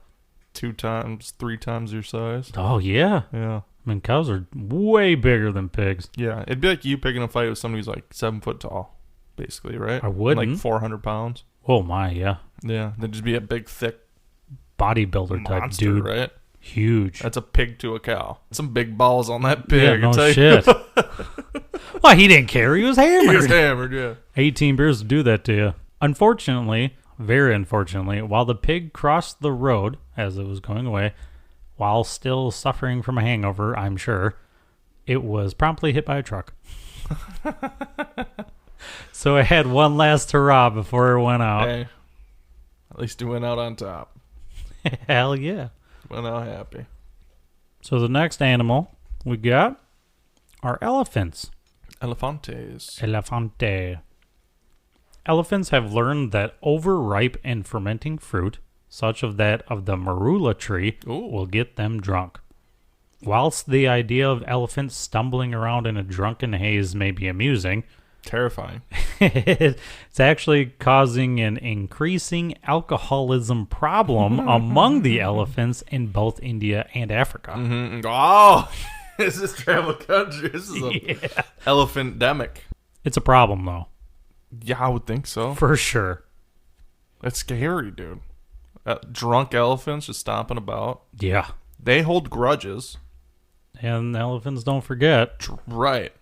2 times, 3 times your size. Oh, yeah. Yeah. I mean, cows are way bigger than pigs. Yeah. It'd be like you picking a fight with somebody who's like 7 foot tall, basically, right? I wouldn't. Like 400 pounds. Oh, my, yeah. Yeah. They'd just be a big, thick bodybuilder type monster, dude. Right? Huge. That's a pig to a cow. Some big balls on that pig. Yeah, no shit. Well, he didn't care. He was hammered. He was hammered, yeah. 18 beers to do that to you. Unfortunately, very unfortunately, while the pig crossed the road as it was going away, while still suffering from a hangover, I'm sure, it was promptly hit by a truck. So I had one last hurrah before it went out. Hey, at least you went out on top. Hell yeah. Went out happy. So the next animal we got are elephants. Elefantes. Elefante. Elephants have learned that overripe and fermenting fruit, such as that of the marula tree, will get them drunk. Whilst the idea of elephants stumbling around in a drunken haze may be amusing, terrifying. It's actually causing an increasing alcoholism problem among the elephants in both India and Africa. Mm-hmm. Oh, this is travel country. This is a elephant-demic. It's a problem, though. Yeah, I would think so. For sure. That's scary, dude. Drunk elephants just stomping about. Yeah. They hold grudges. And elephants don't forget. Right.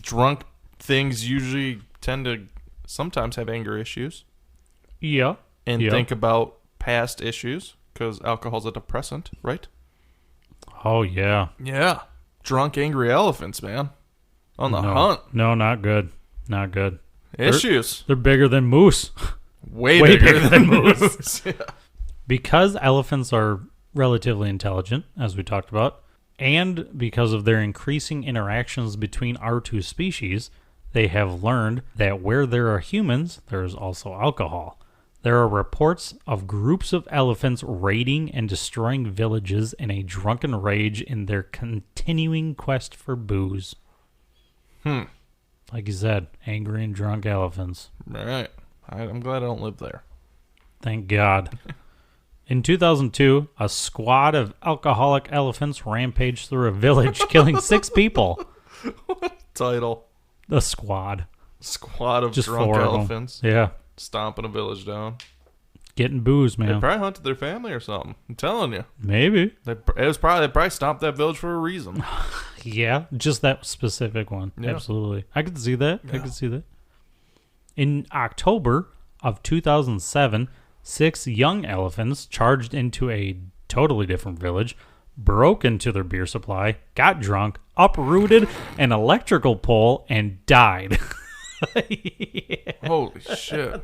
Drunk things usually tend to sometimes have anger issues. Yeah. And think about past issues because alcohol's a depressant, right? Oh, yeah. Yeah. Drunk, angry elephants, man. On the hunt. No, not good. Not good. Issues. They're bigger than moose. Way bigger than moose. Yeah. Because elephants are relatively intelligent, as we talked about, and because of their increasing interactions between our two species, they have learned that where there are humans, there is also alcohol. There are reports of groups of elephants raiding and destroying villages in a drunken rage in their continuing quest for booze. Like you said, angry and drunk elephants. Right. I'm glad I don't live there. Thank God. In 2002, a squad of alcoholic elephants rampaged through a village, killing 6 people. What title? The squad. Squad of Just drunk 4 of them. elephants. Yeah. Stomping a village down. Getting booze, They man. probably hunted their family or something. I'm telling you. Maybe. They probably stomped that village for a reason. Yeah, just that specific one. Yeah. Absolutely. I could see that. Yeah. I could see that. In October of 2007, 6 young elephants charged into a totally different village, broke into their beer supply, got drunk, uprooted an electrical pole, and died. Yeah. Holy shit.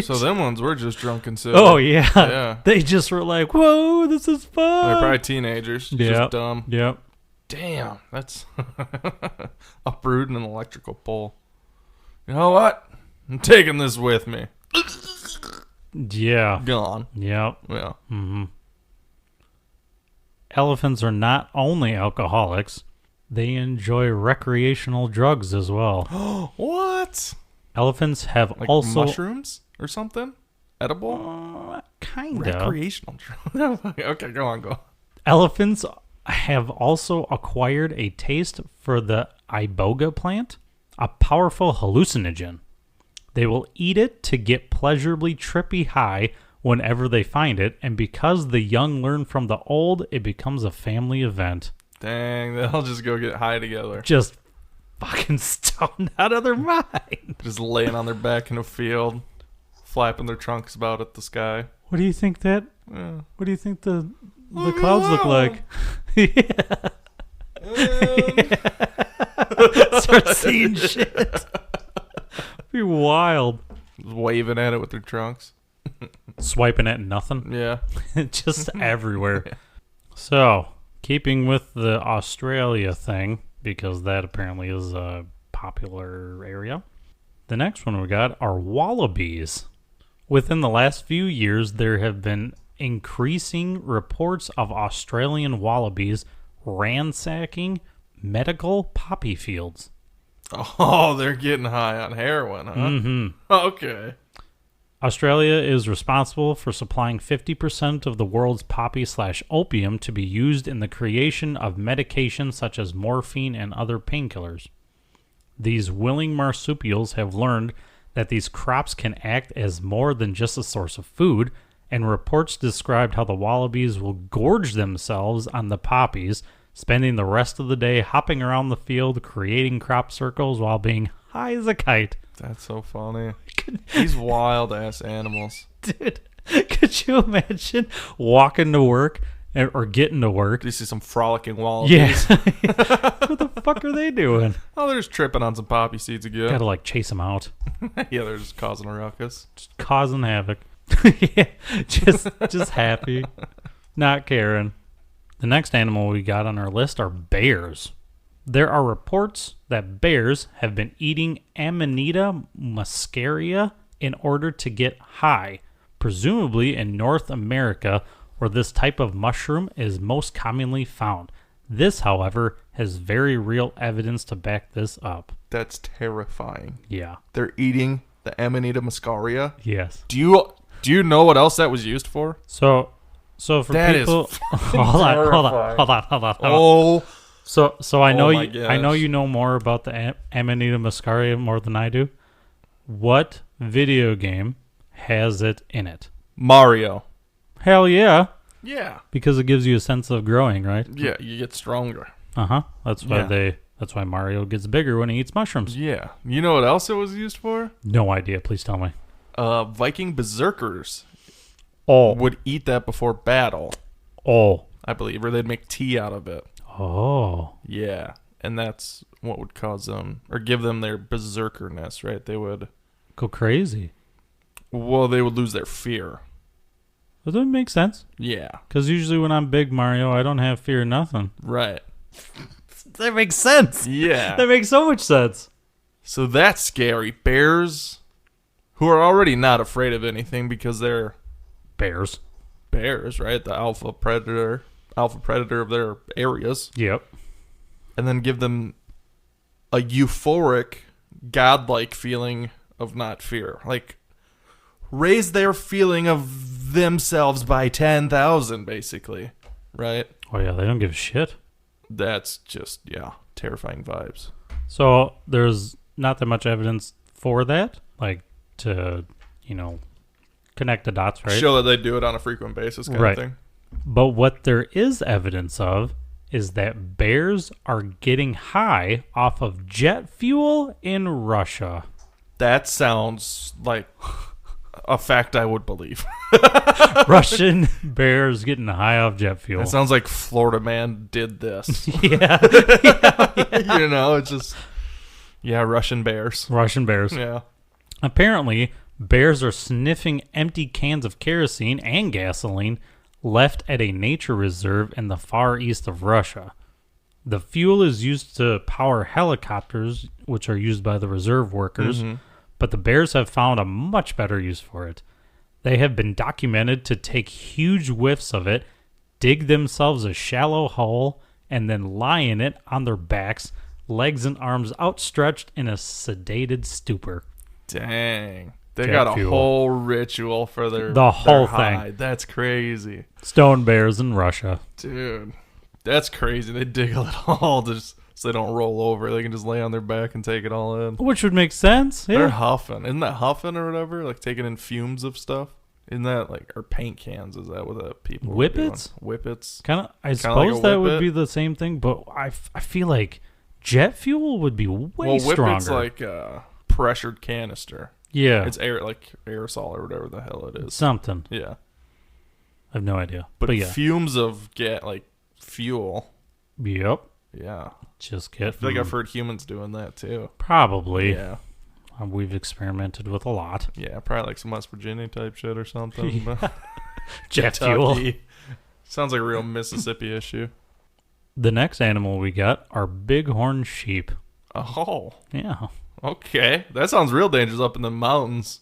So them ones were just drunk and silly. Oh, yeah. Yeah. They just were like, whoa, this is fun. They're probably teenagers. Just dumb. Yep. Damn. That's uprooting an electrical pole. You know what? I'm taking this with me. Yeah. Gone. Yep. Yeah. Mm-hmm. Elephants are not only alcoholics, they enjoy recreational drugs as well. What? Elephants have Like also... mushrooms or something? Edible? Kind of. Recreational drugs. Okay, go on. Elephants have also acquired a taste for the iboga plant, a powerful hallucinogen. They will eat it to get pleasurably trippy high whenever they find it, and because the young learn from the old, it becomes a family event. Dang, they'll just go get high together. Just fucking stoned out of their mind. Just laying on their back in a field, flapping their trunks about at the sky. What do you think that? Yeah. What do you think the clouds look like? Yeah. Start seeing shit. Be wild. Waving at it with their trunks. Swiping at nothing. Yeah. Just everywhere. So, keeping with the Australia thing, because that apparently is a popular area, the next one we got are wallabies. Within the last few years, there have been increasing reports of Australian wallabies ransacking medical poppy fields. Oh, they're getting high on heroin, huh? Mm-hmm. Okay. Australia is responsible for supplying 50% of the world's poppy/opium to be used in the creation of medications such as morphine and other painkillers. These willing marsupials have learned that these crops can act as more than just a source of food, and reports described how the wallabies will gorge themselves on the poppies, spending the rest of the day hopping around the field, creating crop circles while being high as a kite. That's so funny. These wild-ass animals. Dude, could you imagine walking to work or getting to work? Do you see some frolicking wallabies? Yeah. Where the fuck are they doing? Oh, they're just tripping on some poppy seeds again. Gotta like chase them out. Yeah, they're just causing a ruckus. Just causing havoc. Yeah, just happy. Not caring. The next animal we got on our list are bears. There are reports that bears have been eating Amanita muscaria in order to get high, presumably in North America, where this type of mushroom is most commonly found. This, however, has very real evidence to back this up. That's terrifying. Yeah. They're eating the Amanita muscaria. Yes. Do you know what else that was used for? So for That people, is hold on. Oh, So I know my I know gosh. you know more about the Amanita muscaria more than I do. What video game has it in it? Mario. Hell yeah, Yeah. because it gives you a sense of growing, right? Yeah, you get stronger. That's why Yeah. that's why Mario gets bigger when he eats mushrooms. Yeah. You know what else it was used for? No idea. Please tell me. Viking berserkers Oh, would eat that before battle, I believe, or they'd make tea out of it. Oh. Yeah. And that's what would cause them, or give them their berserkerness, right? They would Go lose their fear. Does that make sense? Yeah. Because usually when I'm big Mario, I don't have fear of nothing. Right. That makes sense. Yeah. That makes so much sense. So that's scary. Bears, who are already not afraid of anything because they're Bears. bears, right? The alpha predator of their areas. Yep. And then give them a euphoric, godlike feeling of not fear. Like, raise their feeling of themselves by 10,000, basically. Right? Oh yeah, they don't give a shit. That's just, yeah, terrifying vibes. So there's not that much evidence for that, like to, connect the dots, right? Show that they do it on a frequent basis kind Right. of thing. But what there is evidence of is that bears are getting high off of jet fuel in Russia. That sounds like a fact I would believe. Russian bears getting high off jet fuel. It sounds like Florida man did this. Yeah. It's just, yeah, Russian bears. Russian bears. Yeah. Apparently, bears are sniffing empty cans of kerosene and gasoline left at a nature reserve in the far east of Russia. The fuel is used to power helicopters, which are used by the reserve workers, but the bears have found a much better use for it. They have been documented to take huge whiffs of it, dig themselves a shallow hole, and then lie in it on their backs, legs and arms outstretched in a sedated stupor. Dang. They Jet got a fuel. whole ritual for their whole high. thing. That's crazy. Stone bears in Russia. Dude, that's crazy. They dig a little hole just so they don't roll over. They can just lay on their back and take it all in. Which would make sense. They're Yeah. huffing. Isn't that huffing or whatever? Like taking in fumes of stuff? Isn't that like, or paint cans? Is that what that people were doing? Whippets? Whippets? Kind of. I like suppose a that would whippet. be the same thing, but I feel like jet fuel would be way Whippet's stronger. like a pressured canister. Yeah. It's air, like aerosol or whatever the hell it is. Something. Yeah. I have no idea. But yeah. fumes of fuel. Yep. Yeah. Just I get. feel like I've heard humans doing that too. Probably. Yeah. We've experimented with a lot. Yeah, probably like some West Virginia type shit or something. but Jet fuel. Kentucky. Sounds like a real Mississippi issue. The next animal we got are bighorn sheep. Oh, Yeah. okay. That sounds real dangerous up in the mountains.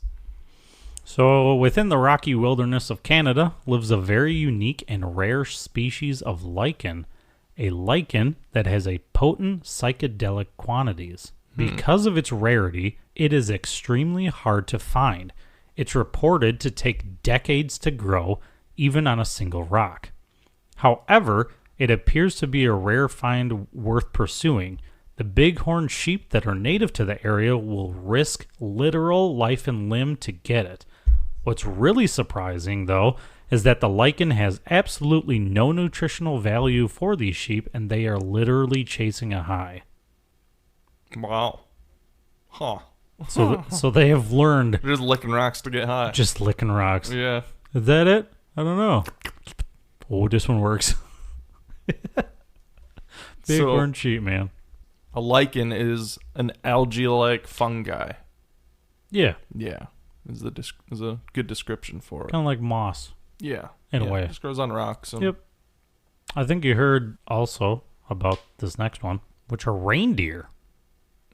So, within the rocky wilderness of Canada lives a very unique and rare species of lichen, a lichen that has a potent psychedelic quantities. Because of its rarity, it is extremely hard to find. It's reported to take decades to grow, even on a single rock. However, it appears to be a rare find worth pursuing. The bighorn sheep that are native to the area will risk literal life and limb to get it. What's really surprising, though, is that the lichen has absolutely no nutritional value for these sheep, and they are literally chasing a high. Wow. Huh. So they have learned They're just licking rocks to get high. just licking rocks. Yeah. Is that it? I don't know. Oh, this one works. Bighorn sheep, man. A lichen is an algae-like fungi. Yeah. Yeah, is a good description for it. Kind of like moss. Yeah. In a way. It just grows on rocks. And Yep. I think you heard also about this next one, which are reindeer.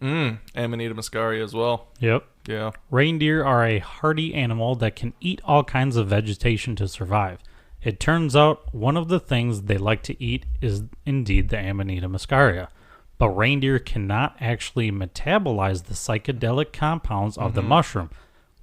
Amanita muscaria as well. Yep. Yeah. Reindeer are a hardy animal that can eat all kinds of vegetation to survive. It turns out one of the things they like to eat is indeed the Amanita muscaria. But reindeer cannot actually metabolize the psychedelic compounds of the mushroom,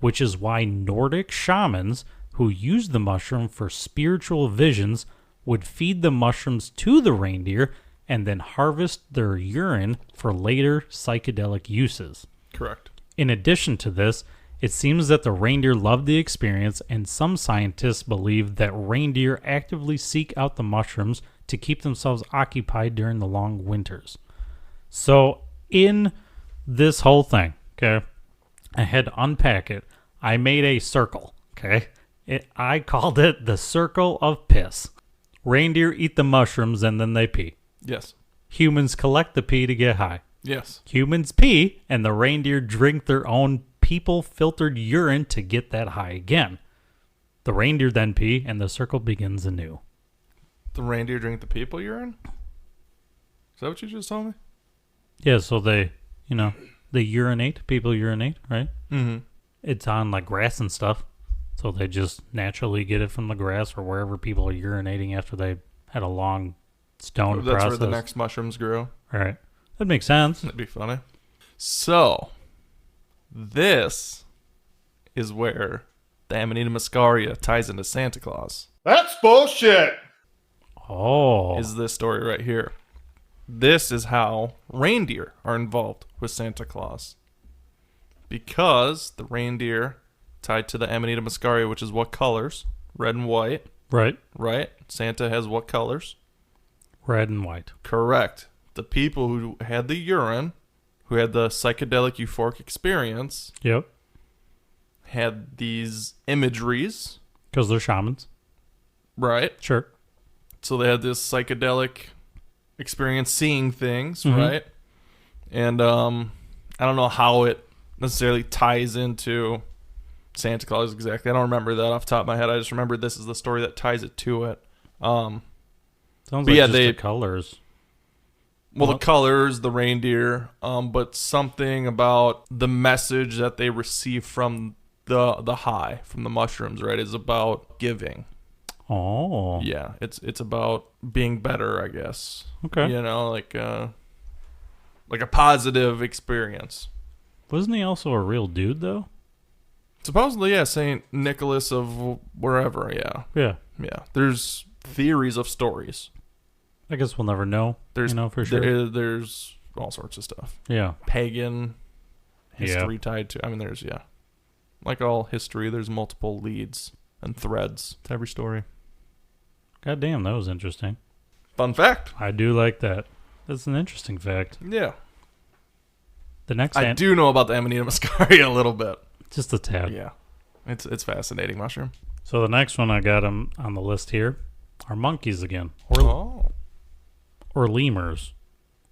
which is why Nordic shamans who use the mushroom for spiritual visions would feed the mushrooms to the reindeer and then harvest their urine for later psychedelic uses. Correct. In addition to this, it seems that the reindeer love the experience, and some scientists believe that reindeer actively seek out the mushrooms to keep themselves occupied during the long winters. So, in this whole thing, okay, I had to unpack it. I made a circle, okay? I called it the circle of piss. Reindeer eat the mushrooms and then they pee. Yes. Humans collect the pee to get high. Yes. Humans pee, and the reindeer drink their own people-filtered urine to get that high again. The reindeer then pee, and the circle begins anew. The reindeer drink the people urine? Is that what you just told me? Yeah, so they urinate. People urinate, right? Mm-hmm. It's on like grass and stuff, so they just naturally get it from the grass or wherever people are urinating after they had a long stone That's process. where the next mushrooms grow. All right. That makes sense. That'd be funny. So, this is where the Amanita muscaria ties into Santa Claus. That's bullshit. Oh. Is this story right here. This is how reindeer are involved with Santa Claus. Because the reindeer tied to the Amanita muscaria, which is what colors? Red and white. Right. Right? Santa has what colors? Red and white. Correct. The people who had the urine, who had the psychedelic euphoric experience, Yep. had these imageries, Because they're shamans. right? Sure. So they had this psychedelic experience seeing things, right? And I don't know how it necessarily ties into Santa Claus exactly. I don't remember that off the top of my head. I just remember this is the story that ties it to it. Sounds But like yeah, just they- the colors. Well, the colors, the reindeer, but something about the message that they receive from the high, from the mushrooms, right, is about giving. Oh. Yeah, it's about being better, I guess. Okay. You know, like a positive experience. Wasn't he also a real dude, though? Supposedly, yeah, Saint Nicholas of wherever, yeah. Yeah. Yeah. There's theories of stories. I guess we'll never know. There's for sure. There's all sorts of stuff. Yeah. Pagan history tied to. I mean, there's like all history. There's multiple leads and threads to every story. God damn, that was interesting. Fun fact. I do like that. That's an interesting fact. Yeah, The next I do know about the Amanita muscaria a little bit. just a tad. Yeah, it's fascinating mushroom. So the next one I got on the list here are monkeys again, or lemurs.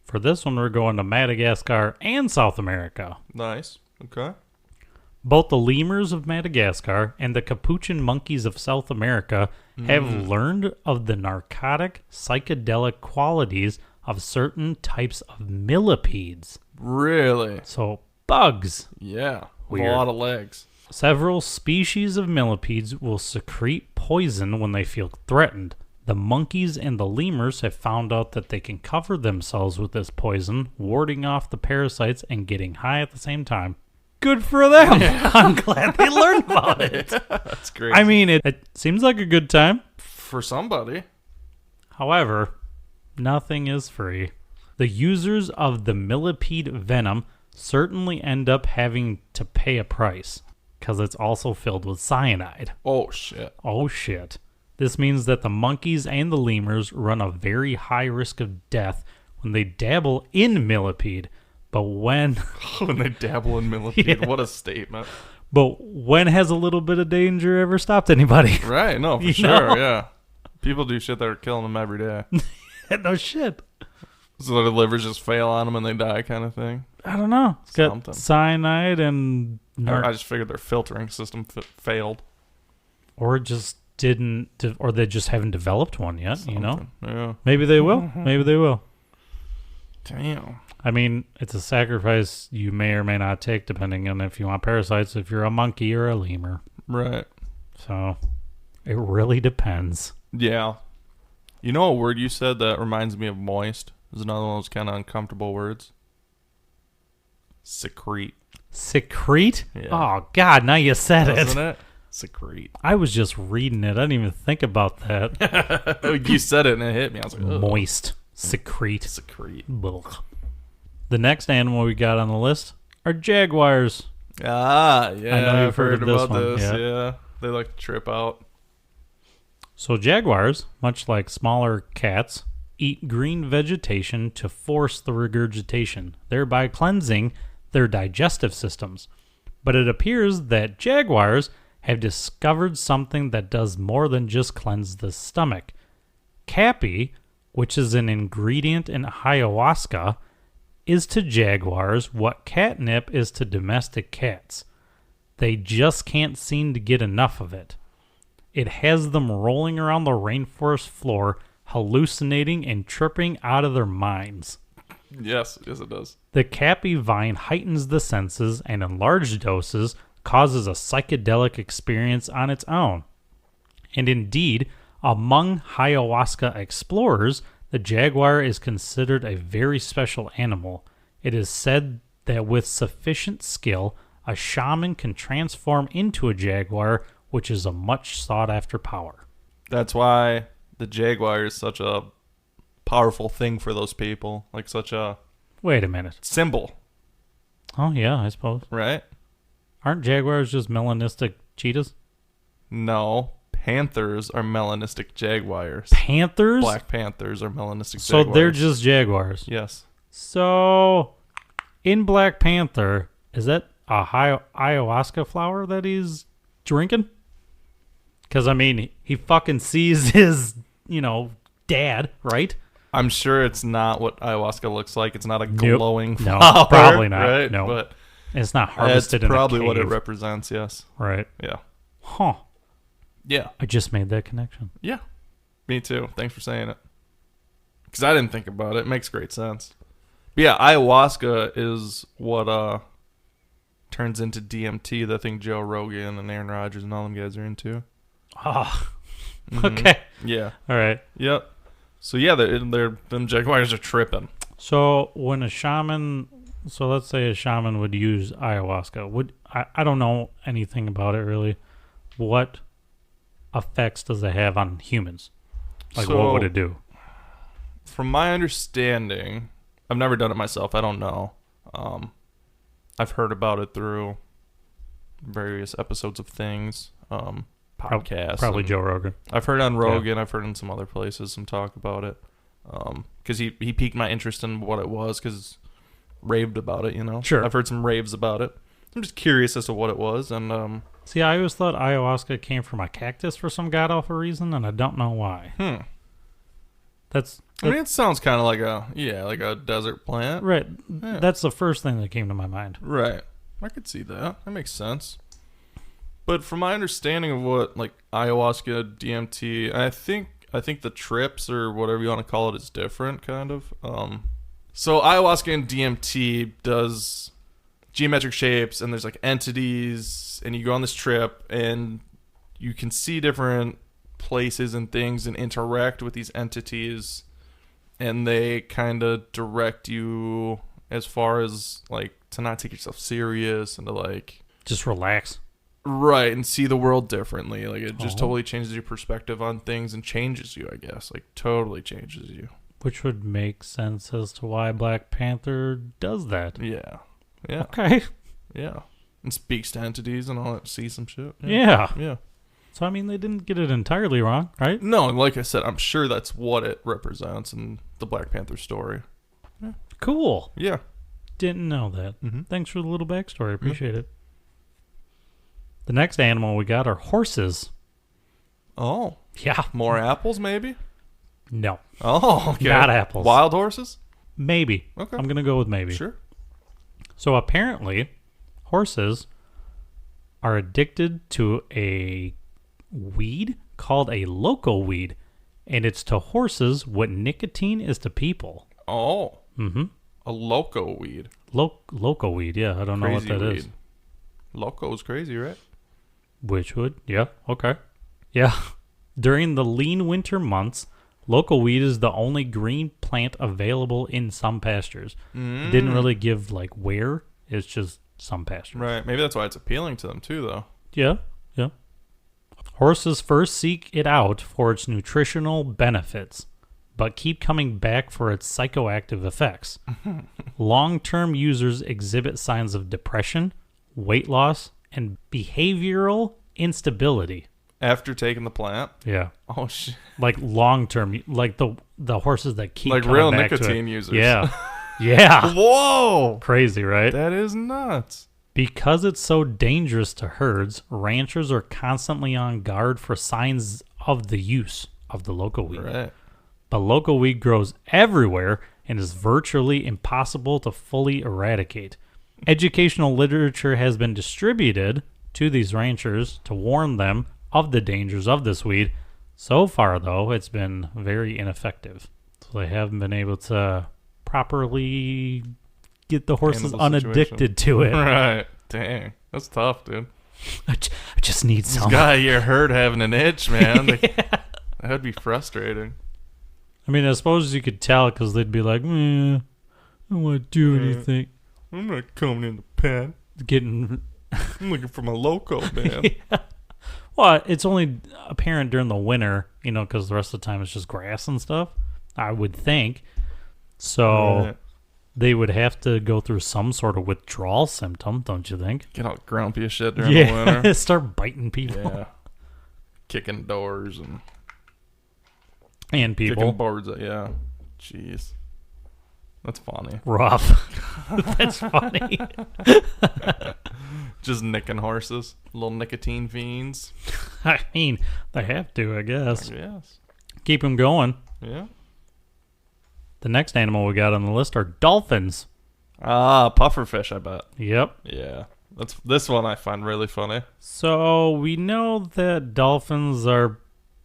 For this one, we're going to Madagascar and South America. Nice. Okay. Both the lemurs of Madagascar and the capuchin monkeys of South America have learned of the narcotic psychedelic qualities of certain types of millipedes. Really? So, bugs. Yeah. With Weird. a lot of legs. Several species of millipedes will secrete poison when they feel threatened. The monkeys and the lemurs have found out that they can cover themselves with this poison, warding off the parasites and getting high at the same time. Good for them. I'm glad they learned about it. That's great. I mean, it seems like a good time. for somebody. However, nothing is free. The users of the millipede venom certainly end up having to pay a price because it's also filled with cyanide. Oh, shit. Oh, shit. This means that the monkeys and the lemurs run a very high risk of death when they dabble in millipede. But when When they dabble in millipede, what a statement. when has a little bit of danger ever stopped anybody? Right, no, for You sure, know? yeah. People do shit that are killing them every day. No shit. So the livers just fail on them and they die, kind of thing. I don't know. It's got Something. cyanide and... I just figured their filtering system failed. Or it just didn't... Or they just haven't developed one yet, Something. you know? Yeah. Maybe they will. Maybe they will. Damn. I mean, it's a sacrifice you may or may not take depending on if you want parasites, if you're a monkey or a lemur. Right. So, it really depends. Yeah. You know a word you said that reminds me of moist? Is another one of those kind of uncomfortable words. Secrete. Secrete? Yeah. Oh, God, now you said Isn't it? Secrete. I was just reading it. I didn't even think about that. You said it and it hit me. I was like, ugh. Moist. Secrete. Secrete. Ugh. The next animal we got on the list are jaguars. Ah, yeah. I know you've heard heard of this about one, this. yeah. Yeah. They like to trip out. So jaguars, much like smaller cats, eat green vegetation to force the regurgitation, thereby cleansing their digestive systems. But it appears that jaguars have discovered something that does more than just cleanse the stomach. Cappy, which is an ingredient in ayahuasca, is to jaguars what catnip is to domestic cats. They just can't seem to get enough of it. It has them rolling around the rainforest floor, hallucinating and tripping out of their minds. Yes, it does. The cappy vine heightens the senses and in large doses causes a psychedelic experience on its own. And indeed, among ayahuasca explorers, the jaguar is considered a very special animal. It is said that with sufficient skill, a shaman can transform into a jaguar, which is a much sought-after power. That's why the jaguar is such a powerful thing for those people. Like such a Wait a minute. symbol, Oh, yeah, I suppose. right? Aren't jaguars just melanistic cheetahs? No. Panthers are melanistic jaguars. Panthers? Black panthers are melanistic So jaguars. they're just jaguars. Yes. So, in Black Panther, is that a ayahuasca flower that he's drinking? Because, I mean, he fucking sees his, dad, right? I'm sure it's not what ayahuasca looks like. It's not a Nope. glowing No, flower. probably not. Right? No. But It's not that's harvested in a probably what it cave. represents, yes. Right. Yeah. Huh. Yeah. I just made that connection. Yeah. Me too. Thanks for saying it. Because I didn't think about it. It makes great sense. But yeah, ayahuasca is what turns into DMT, the thing Joe Rogan and Aaron Rodgers and all them guys are into. Ah. Mhm. Okay. Yeah. All right. Yep. So yeah, them jaguars are tripping. So when a shaman, so let's say a shaman would use ayahuasca, I don't know anything about it really. What effects does it have on humans? Like So, what would it do? From my understanding, I've never done it myself. I don't know. I've heard about it through various episodes of things, podcasts. Probably and Joe Rogan. I've heard on Rogan. I've heard in some other places some talk about it. Because he piqued my interest in what it was because raved about it, Sure. I've heard some raves about it. I'm just curious as to what it was. And See, I always thought ayahuasca came from a cactus for some god-awful reason, and I don't know why. I mean, it sounds kind of like a desert plant. Right. Yeah. That's the first thing that came to my mind. Right. I could see that. That makes sense. But from my understanding of what like ayahuasca, DMT, I think the trips or whatever you want to call it is different, kind of. So ayahuasca and DMT does geometric shapes, and there's like entities, and you go on this trip, and you can see different places and things, and interact with these entities, and they kind of direct you as far as like to not take yourself serious and to like Just relax. right and see the world differently. Like it just Oh. totally changes your perspective on things and changes you, I guess. Like totally changes you. Which would make sense as to why Black Panther does that. Yeah. Yeah. Okay. Yeah. And speaks to entities and all that, see some shit. Yeah. Yeah. So, I mean, they didn't get it entirely wrong, right? No, like I said, I'm sure that's what it represents in the Black Panther story. Cool. Yeah. Didn't know that. Mm-hmm. Thanks for the little backstory. Appreciate it. The next animal we got are horses. Oh. Yeah. More apples, maybe? No. Oh, okay. Not apples. Wild horses? Maybe. Okay. I'm going to go with maybe. Sure. So apparently, horses are addicted to a weed called a loco weed, and it's to horses what nicotine is to people. Oh. Mm-hmm. A loco weed. Loco weed, yeah. I don't know what that is. Loco's crazy, right? Which would, yeah, okay. Yeah. During the lean winter months, loco weed is the only green plant available in some pastures. It didn't really give, like, where. It's just some pastures. Right. Maybe that's why it's appealing to them, too, though. Yeah, yeah. Horses first seek it out for its nutritional benefits, but keep coming back for its psychoactive effects. Long-term users exhibit signs of depression, weight loss, and behavioral instability. After taking the plant? Yeah. Oh, shit. Like long-term, like the horses that keep like coming real back nicotine to it. users. Yeah. Yeah. Whoa. Crazy, right? That is nuts. Because it's so dangerous to herds, ranchers are constantly on guard for signs of the use of the loco weed. Right. But loco weed grows everywhere and is virtually impossible to fully eradicate. Educational literature has been distributed to these ranchers to warn them of the dangers of this weed. So far, though, it's been very ineffective. So they haven't been able to properly get the horses unaddicted to it. Right. Dang. That's tough, dude. I just need This some. guy, your herd having an itch, man. Yeah. That'd be frustrating. I mean, I suppose you could tell because they'd be like, I don't want to do anything. I'm not coming in the pen. Getting... I'm looking for my loco, man. Yeah. Well, it's only apparent during the winter, because the rest of the time it's just grass and stuff, I would think. So Right. they would have to go through some sort of withdrawal symptom, don't you think? Get all grumpy as shit during the winter. Start biting people. Yeah. Kicking doors and And people. kicking boards. Yeah. Jeez. That's funny. Rough. That's funny. Just nicking horses. Little nicotine fiends. I mean, they have to, I guess. Yes. Keep them going. Yeah. The next animal we got on the list are dolphins. Ah, pufferfish, I bet. Yep. Yeah. This one I find really funny. So we know that dolphins are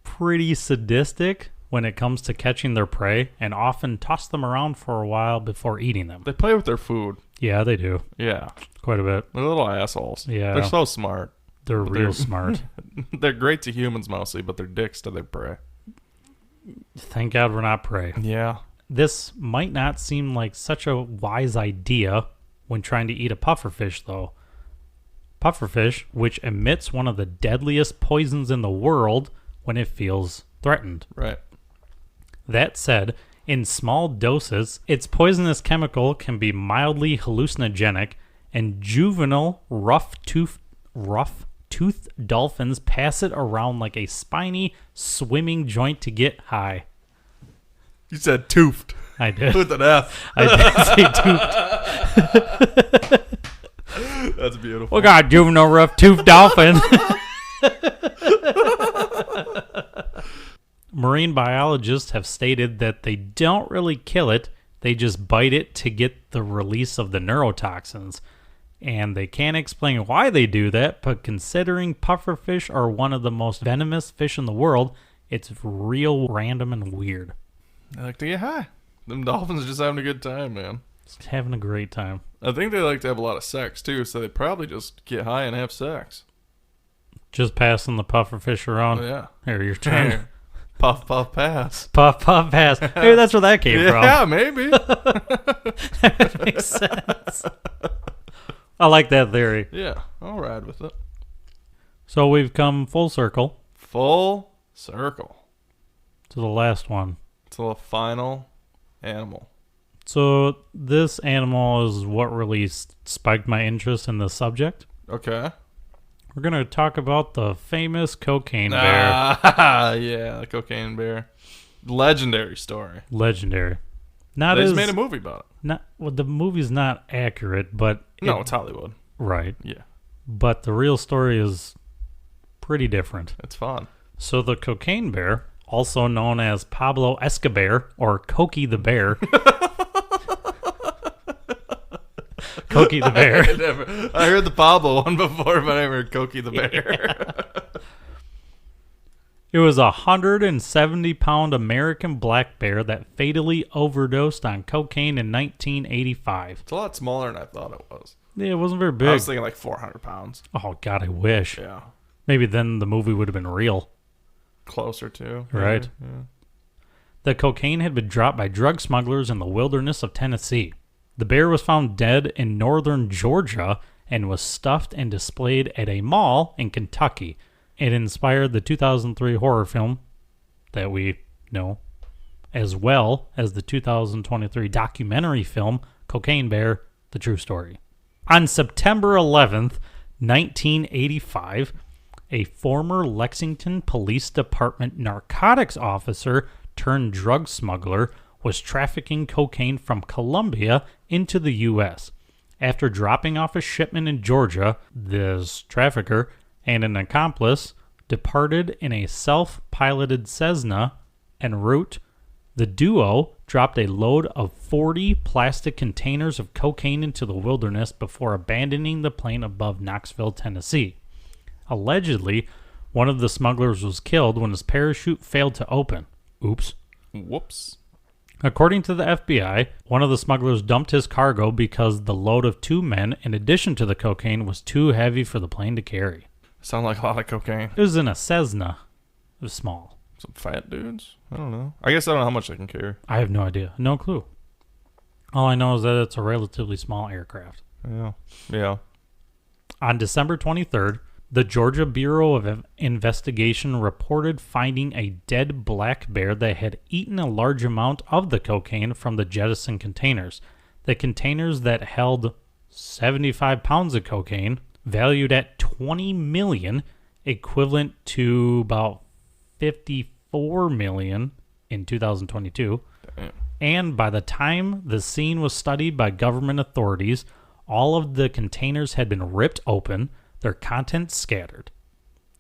pretty sadistic when it comes to catching their prey and often toss them around for a while before eating them. They play with their food. Yeah, they do. Yeah. Quite a bit. They're little assholes. Yeah. They're so smart. They're real smart. They're great to humans mostly, but they're dicks to their prey. Thank God we're not prey. Yeah. This might not seem like such a wise idea when trying to eat a pufferfish, though. Pufferfish, which emits one of the deadliest poisons in the world when it feels threatened. Right. That said, in small doses, its poisonous chemical can be mildly hallucinogenic, and juvenile rough-toothed dolphins pass it around like a spiny swimming joint to get high. You said toothed. I did. With an F. I did say toothed. That's beautiful. We got a juvenile rough-toothed dolphin. Marine biologists have stated that they don't really kill it, they just bite it to get the release of the neurotoxins. And they can't explain why they do that, but considering pufferfish are one of the most venomous fish in the world, it's real random and weird. They like to get high. Them dolphins are just having a good time, man. Just having a great time. I think they like to have a lot of sex, too, so they probably just get high and have sex. Just passing the pufferfish around. Oh, yeah. Here, your turn. Puff, puff, pass. Puff, puff, pass. Maybe that's where that came from. Yeah, maybe. That makes sense. I like that theory. Yeah, I'll ride with it. So we've come full circle Full circle to the last one. to the final animal. So this animal is what really spiked my interest in the subject. Okay. We're going to talk about the famous cocaine bear. Yeah, the cocaine bear. Legendary story. Legendary. Not They as just made a movie about the movie's not accurate, but it. No, it's Hollywood. right. Yeah, But the real story is pretty different. it's fun. So the cocaine bear, also known as Pablo Escobar or Cokie the Bear, Cokie the bear. I heard the Pablo one before, but I never heard Cokie the bear. It was a 170-pound American black bear that fatally overdosed on cocaine in 1985. It's a lot smaller than I thought it was. Yeah, it wasn't very big. I was thinking like 400 pounds. Oh, God, I wish. Yeah. Maybe then the movie would have been real. Closer to. Right. Yeah. The cocaine had been dropped by drug smugglers in the wilderness of Tennessee. The bear was found dead in northern Georgia and was stuffed and displayed at a mall in Kentucky. It inspired the 2003 horror film that we know, as well as the 2023 documentary film Cocaine Bear, The True Story. On September 11th, 1985, a former Lexington Police Department narcotics officer turned drug smuggler was trafficking cocaine from Colombia into the U.S. After dropping off a shipment in Georgia, this trafficker and an accomplice departed in a self-piloted Cessna en route. The duo dropped a load of 40 plastic containers of cocaine into the wilderness before abandoning the plane above Knoxville, Tennessee. Allegedly, one of the smugglers was killed when his parachute failed to open. Oops. Whoops. According to the FBI, one of the smugglers dumped his cargo because the load of 2 men, in addition to the cocaine, was too heavy for the plane to carry. Sound like a lot of cocaine. It was in a Cessna. It was small. Some fat dudes? I don't know. I guess I don't know how much they can carry. I have no idea. No clue. All I know is that it's a relatively small aircraft. Yeah. On December 23rd, the Georgia Bureau of Investigation reported finding a dead black bear that had eaten a large amount of the cocaine from the jettison containers. The containers that held 75 pounds of cocaine, valued at $20 million, equivalent to about $54 million in 2022. Damn. And by the time the scene was studied by government authorities, all of the containers had been ripped open, their contents scattered.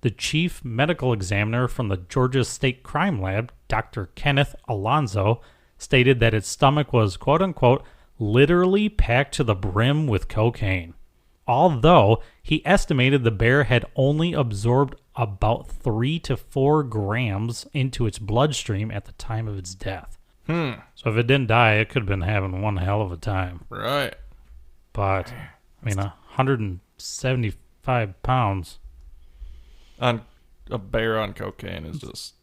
The chief medical examiner from the Georgia State Crime Lab, Dr. Kenneth Alonzo, stated that its stomach was, quote-unquote, literally packed to the brim with cocaine. Although he estimated the bear had only absorbed about 3 to 4 grams into its bloodstream at the time of its death. So if it didn't die, it could have been having one hell of a time. Right. But, I mean, 175 pounds. On a bear on cocaine is just...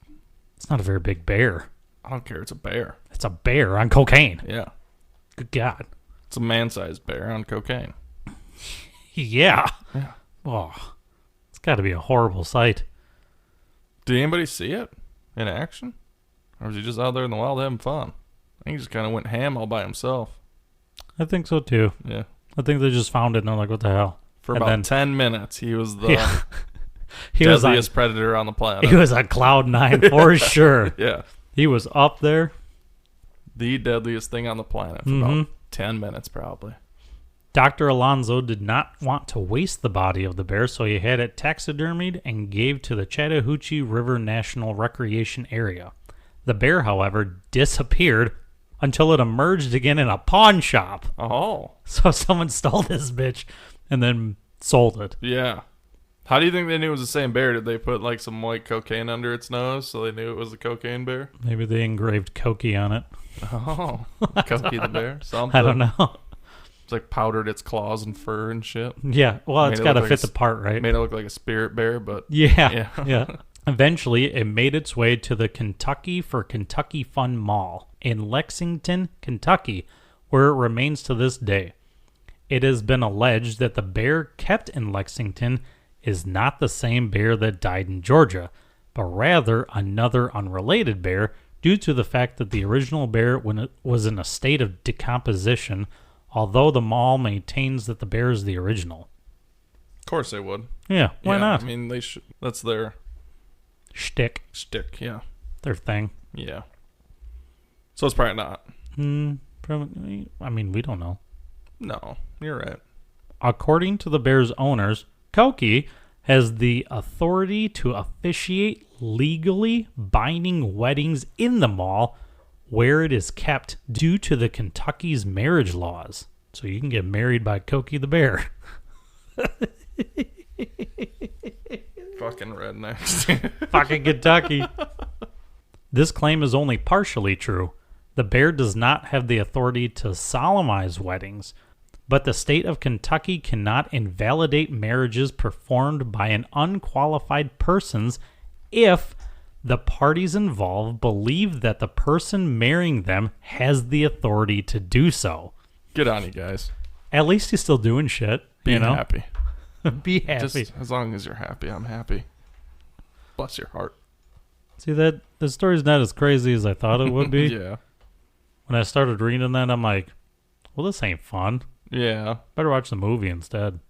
It's not a very big bear. I don't care. It's a bear. It's a bear on cocaine. Yeah. Good God. It's a man-sized bear on cocaine. Yeah. Yeah. Oh, it's got to be a horrible sight. Did anybody see it in action? Or was he just out there in the wild having fun? I think he just kind of went ham all by himself. I think so, too. Yeah. I think they just found it and they're like, what the hell? For about 10 minutes, he was the he was deadliest predator on the planet. He was on cloud 9 for sure. Yeah. He was up there. The deadliest thing on the planet for about 10 minutes, probably. Dr. Alonzo did not want to waste the body of the bear, so he had it taxidermied and gave to the Chattahoochee River National Recreation Area. The bear, however, disappeared until it emerged again in a pawn shop. Oh. So someone stole this bitch and then sold it. Yeah. How do you think they knew it was the same bear? Did they put like some white cocaine under its nose so they knew it was a cocaine bear? Maybe they engraved Cokie on it. Oh. Cokie the bear? Something. I don't know. It's like powdered its claws and fur and shit. Yeah. Well, it's got to fit the part, right? Made it look like a spirit bear, but... Yeah. Eventually, it made its way to the Kentucky for Kentucky Fun Mall in Lexington, Kentucky, where it remains to this day. It has been alleged that the bear kept in Lexington is not the same bear that died in Georgia, but rather another unrelated bear due to the fact that the original bear was in a state of decomposition, although the mall maintains that the bear is the original. Of course they would. Yeah, why not? I mean, they should. That's their... Shtick, yeah. their thing. Yeah. So it's probably not. Probably, I mean, we don't know. No, you're right. According to the bear's owners, Cokie has the authority to officiate legally binding weddings in the mall where it is kept due to the Kentucky's marriage laws. So you can get married by Cokie the bear. Fucking rednecks. Fucking Kentucky. This claim is only partially true. The bear does not have the authority to solemnize weddings, but the state of Kentucky cannot invalidate marriages performed by an unqualified persons if the parties involved believe that the person marrying them has the authority to do so. Good on you guys. At least he's still doing shit. Be happy. Be happy. Just as long as you're happy, I'm happy. Bless your heart. See, that the story's not as crazy as I thought it would be. Yeah. When I started reading that, I'm like, well, this ain't fun. Yeah. Better watch the movie instead.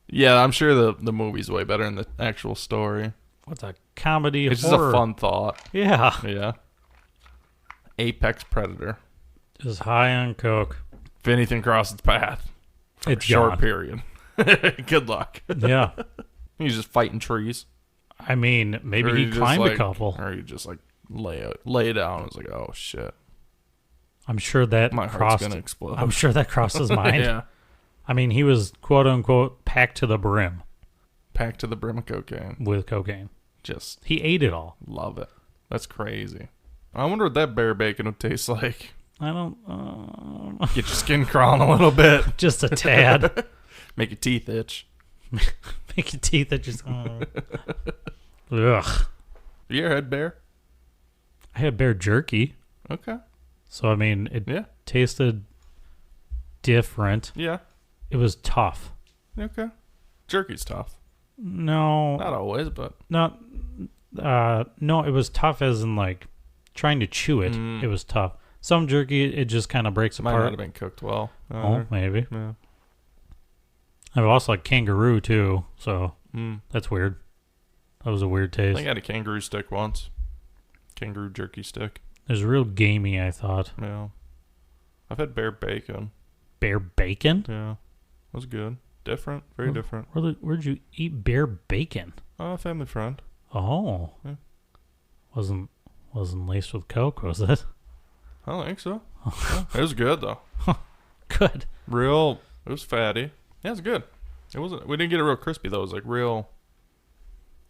Yeah, I'm sure the movie's way better than the actual story. What's a comedy It's horror? just a fun thought. Yeah. Yeah. Apex predator. Just high on coke. If anything crosses its path for It's a short gone. period. Good luck. Yeah. He's just fighting trees. I mean, maybe Or he you just, climbed a like- couple. Or you just like lay down. It's like, oh shit. I'm sure that My heart's crossed. gonna explode. I'm sure that crossed his mind. Yeah. I mean, he was quote unquote packed to the brim Packed to the brim of cocaine. with cocaine. Just He ate it all. love it. That's crazy. I wonder what that bear bacon would taste like. I don't. Get your skin crawling a little bit. Just a tad. Make your teeth itch. Make your teeth that just. Ugh. You ever had bear? I had bear jerky, Okay. so I mean, it Yeah. tasted different. Yeah. It was tough. Okay. Jerky's tough. No, Not always, but no, it was tough as in like trying to chew it. It was tough. Some jerky, it just kind of breaks might not apart. have been cooked well. Oh, maybe. Yeah. I've also like kangaroo too, so Mm. that's weird. That was a weird I taste. think I had a kangaroo stick once. Kangaroo jerky stick. It was real gamey, I thought. Yeah. I've had bear bacon. Bear bacon? Yeah. It was good. Different. Very different. Where'd you eat bear bacon? Family friend. Oh. Yeah. Wasn't laced with Coke, was it? I don't think so. Yeah, it was good though. Good. Real. It was fatty. Yeah, it was good. It wasn't. We didn't get it real crispy though. It was like real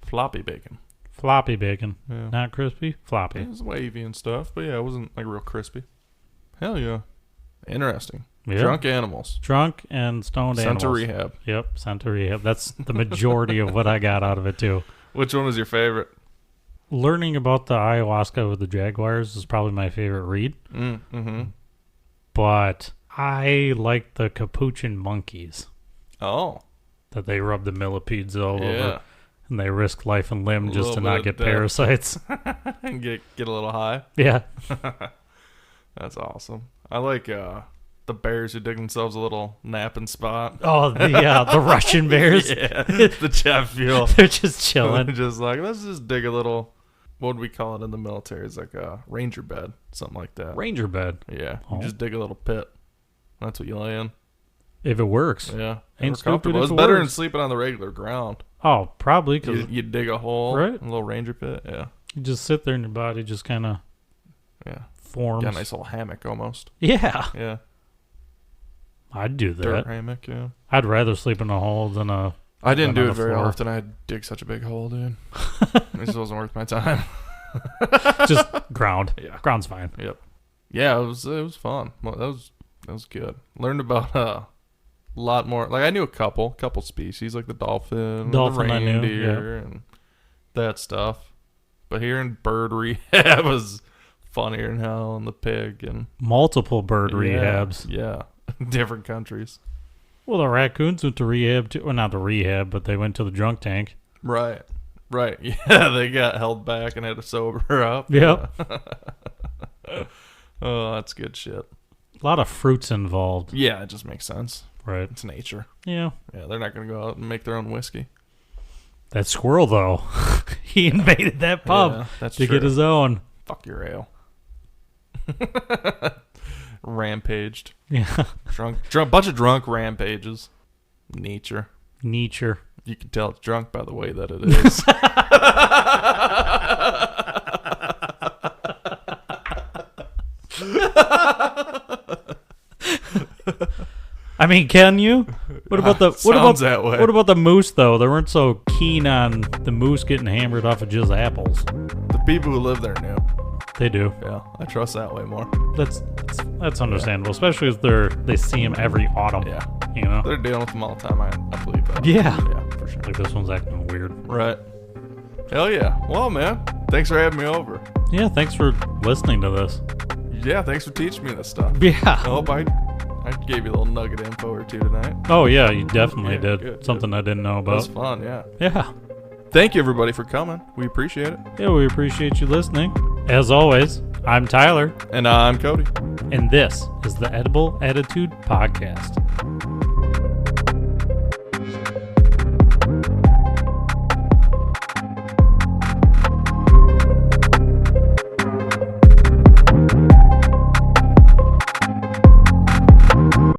floppy bacon. Floppy bacon. Yeah. Not crispy, floppy. It was wavy and stuff, but yeah, it wasn't like real crispy. Hell yeah. Interesting. Yeah. Drunk animals. Drunk and stoned Sent to animals. rehab. Yep, sent to rehab. That's the majority of what I got out of it too. Which one was your favorite? Learning about the ayahuasca with the jaguars is probably my favorite read. Mm-hmm. But I like the capuchin monkeys Oh. that they rub the millipedes all Yeah. over. And they risk life and limb just Little to bit not of get death. parasites. And get a little high. Yeah. That's awesome. I like the bears who dig themselves a little napping spot. Oh, the Russian bears. Yeah. The jet fuel. They're just chilling. Just like, let's just dig a little, what would we call it in the military? It's like a ranger bed. Something like that. Ranger bed. Yeah. Oh. You just dig a little pit. That's what you lay in. If it works. Yeah. Ain't We're stupid comfortable. if It's it better than works. sleeping on the regular ground. Oh, probably because You dig a hole. Right. A little ranger pit. Yeah. you just sit there and your body just kind of Yeah. forms. Got a nice little hammock almost. Yeah. Yeah. I'd do Dirt that. hammock, yeah. I'd rather sleep in a hole than a... I didn't than do on it the very floor. often. I'd dig such a big hole, dude. It just wasn't worth my time. Just ground. Yeah. Ground's fine. Yep. Yeah, it was fun. Well, that was good. Learned about a lot more. Like I knew a couple species, like the dolphin, Dolphin the I knew, reindeer, and that stuff. But hearing bird rehab was funnier than hell, and the pig and Multiple bird yeah, rehabs. Yeah, different countries. Well, the raccoons went to rehab too. Well, not the rehab, but they went to the drunk tank. Right. Yeah, they got held back and had to sober up. Yep. Oh, that's good shit. A lot of fruits involved. Yeah, it just makes sense. Right. It's nature. Yeah. Yeah, they're not going to go out and make their own whiskey. That squirrel, though, he invaded that pub Yeah, that's to true. get his own. Fuck your ale. Rampaged. Yeah. Drunk. Bunch of drunk rampages. Nature. Nature. You can tell it's drunk by the way that it is. I mean, can you? What about the that way. What about the moose though? They weren't so keen on the moose getting hammered off of just apples. The people who live there knew. They do. Yeah, I trust that way more. That's understandable, especially if they see them every autumn. Yeah, you know they're dealing with them all the time. I believe that. Yeah, for sure. Like this one's acting weird. Right. Hell yeah. Well, man, thanks for having me over. Yeah, thanks for listening to this. Yeah, thanks for teaching me this stuff. Yeah. I hope I gave you a little nugget info or two tonight. Oh yeah, you definitely did. Good, Something I didn't know about. That was fun. Yeah. Yeah. Thank you everybody for coming. We appreciate it. Yeah, we appreciate you listening. As always, I'm Tyler. And I'm Cody. And this is the Edible Attitude Podcast.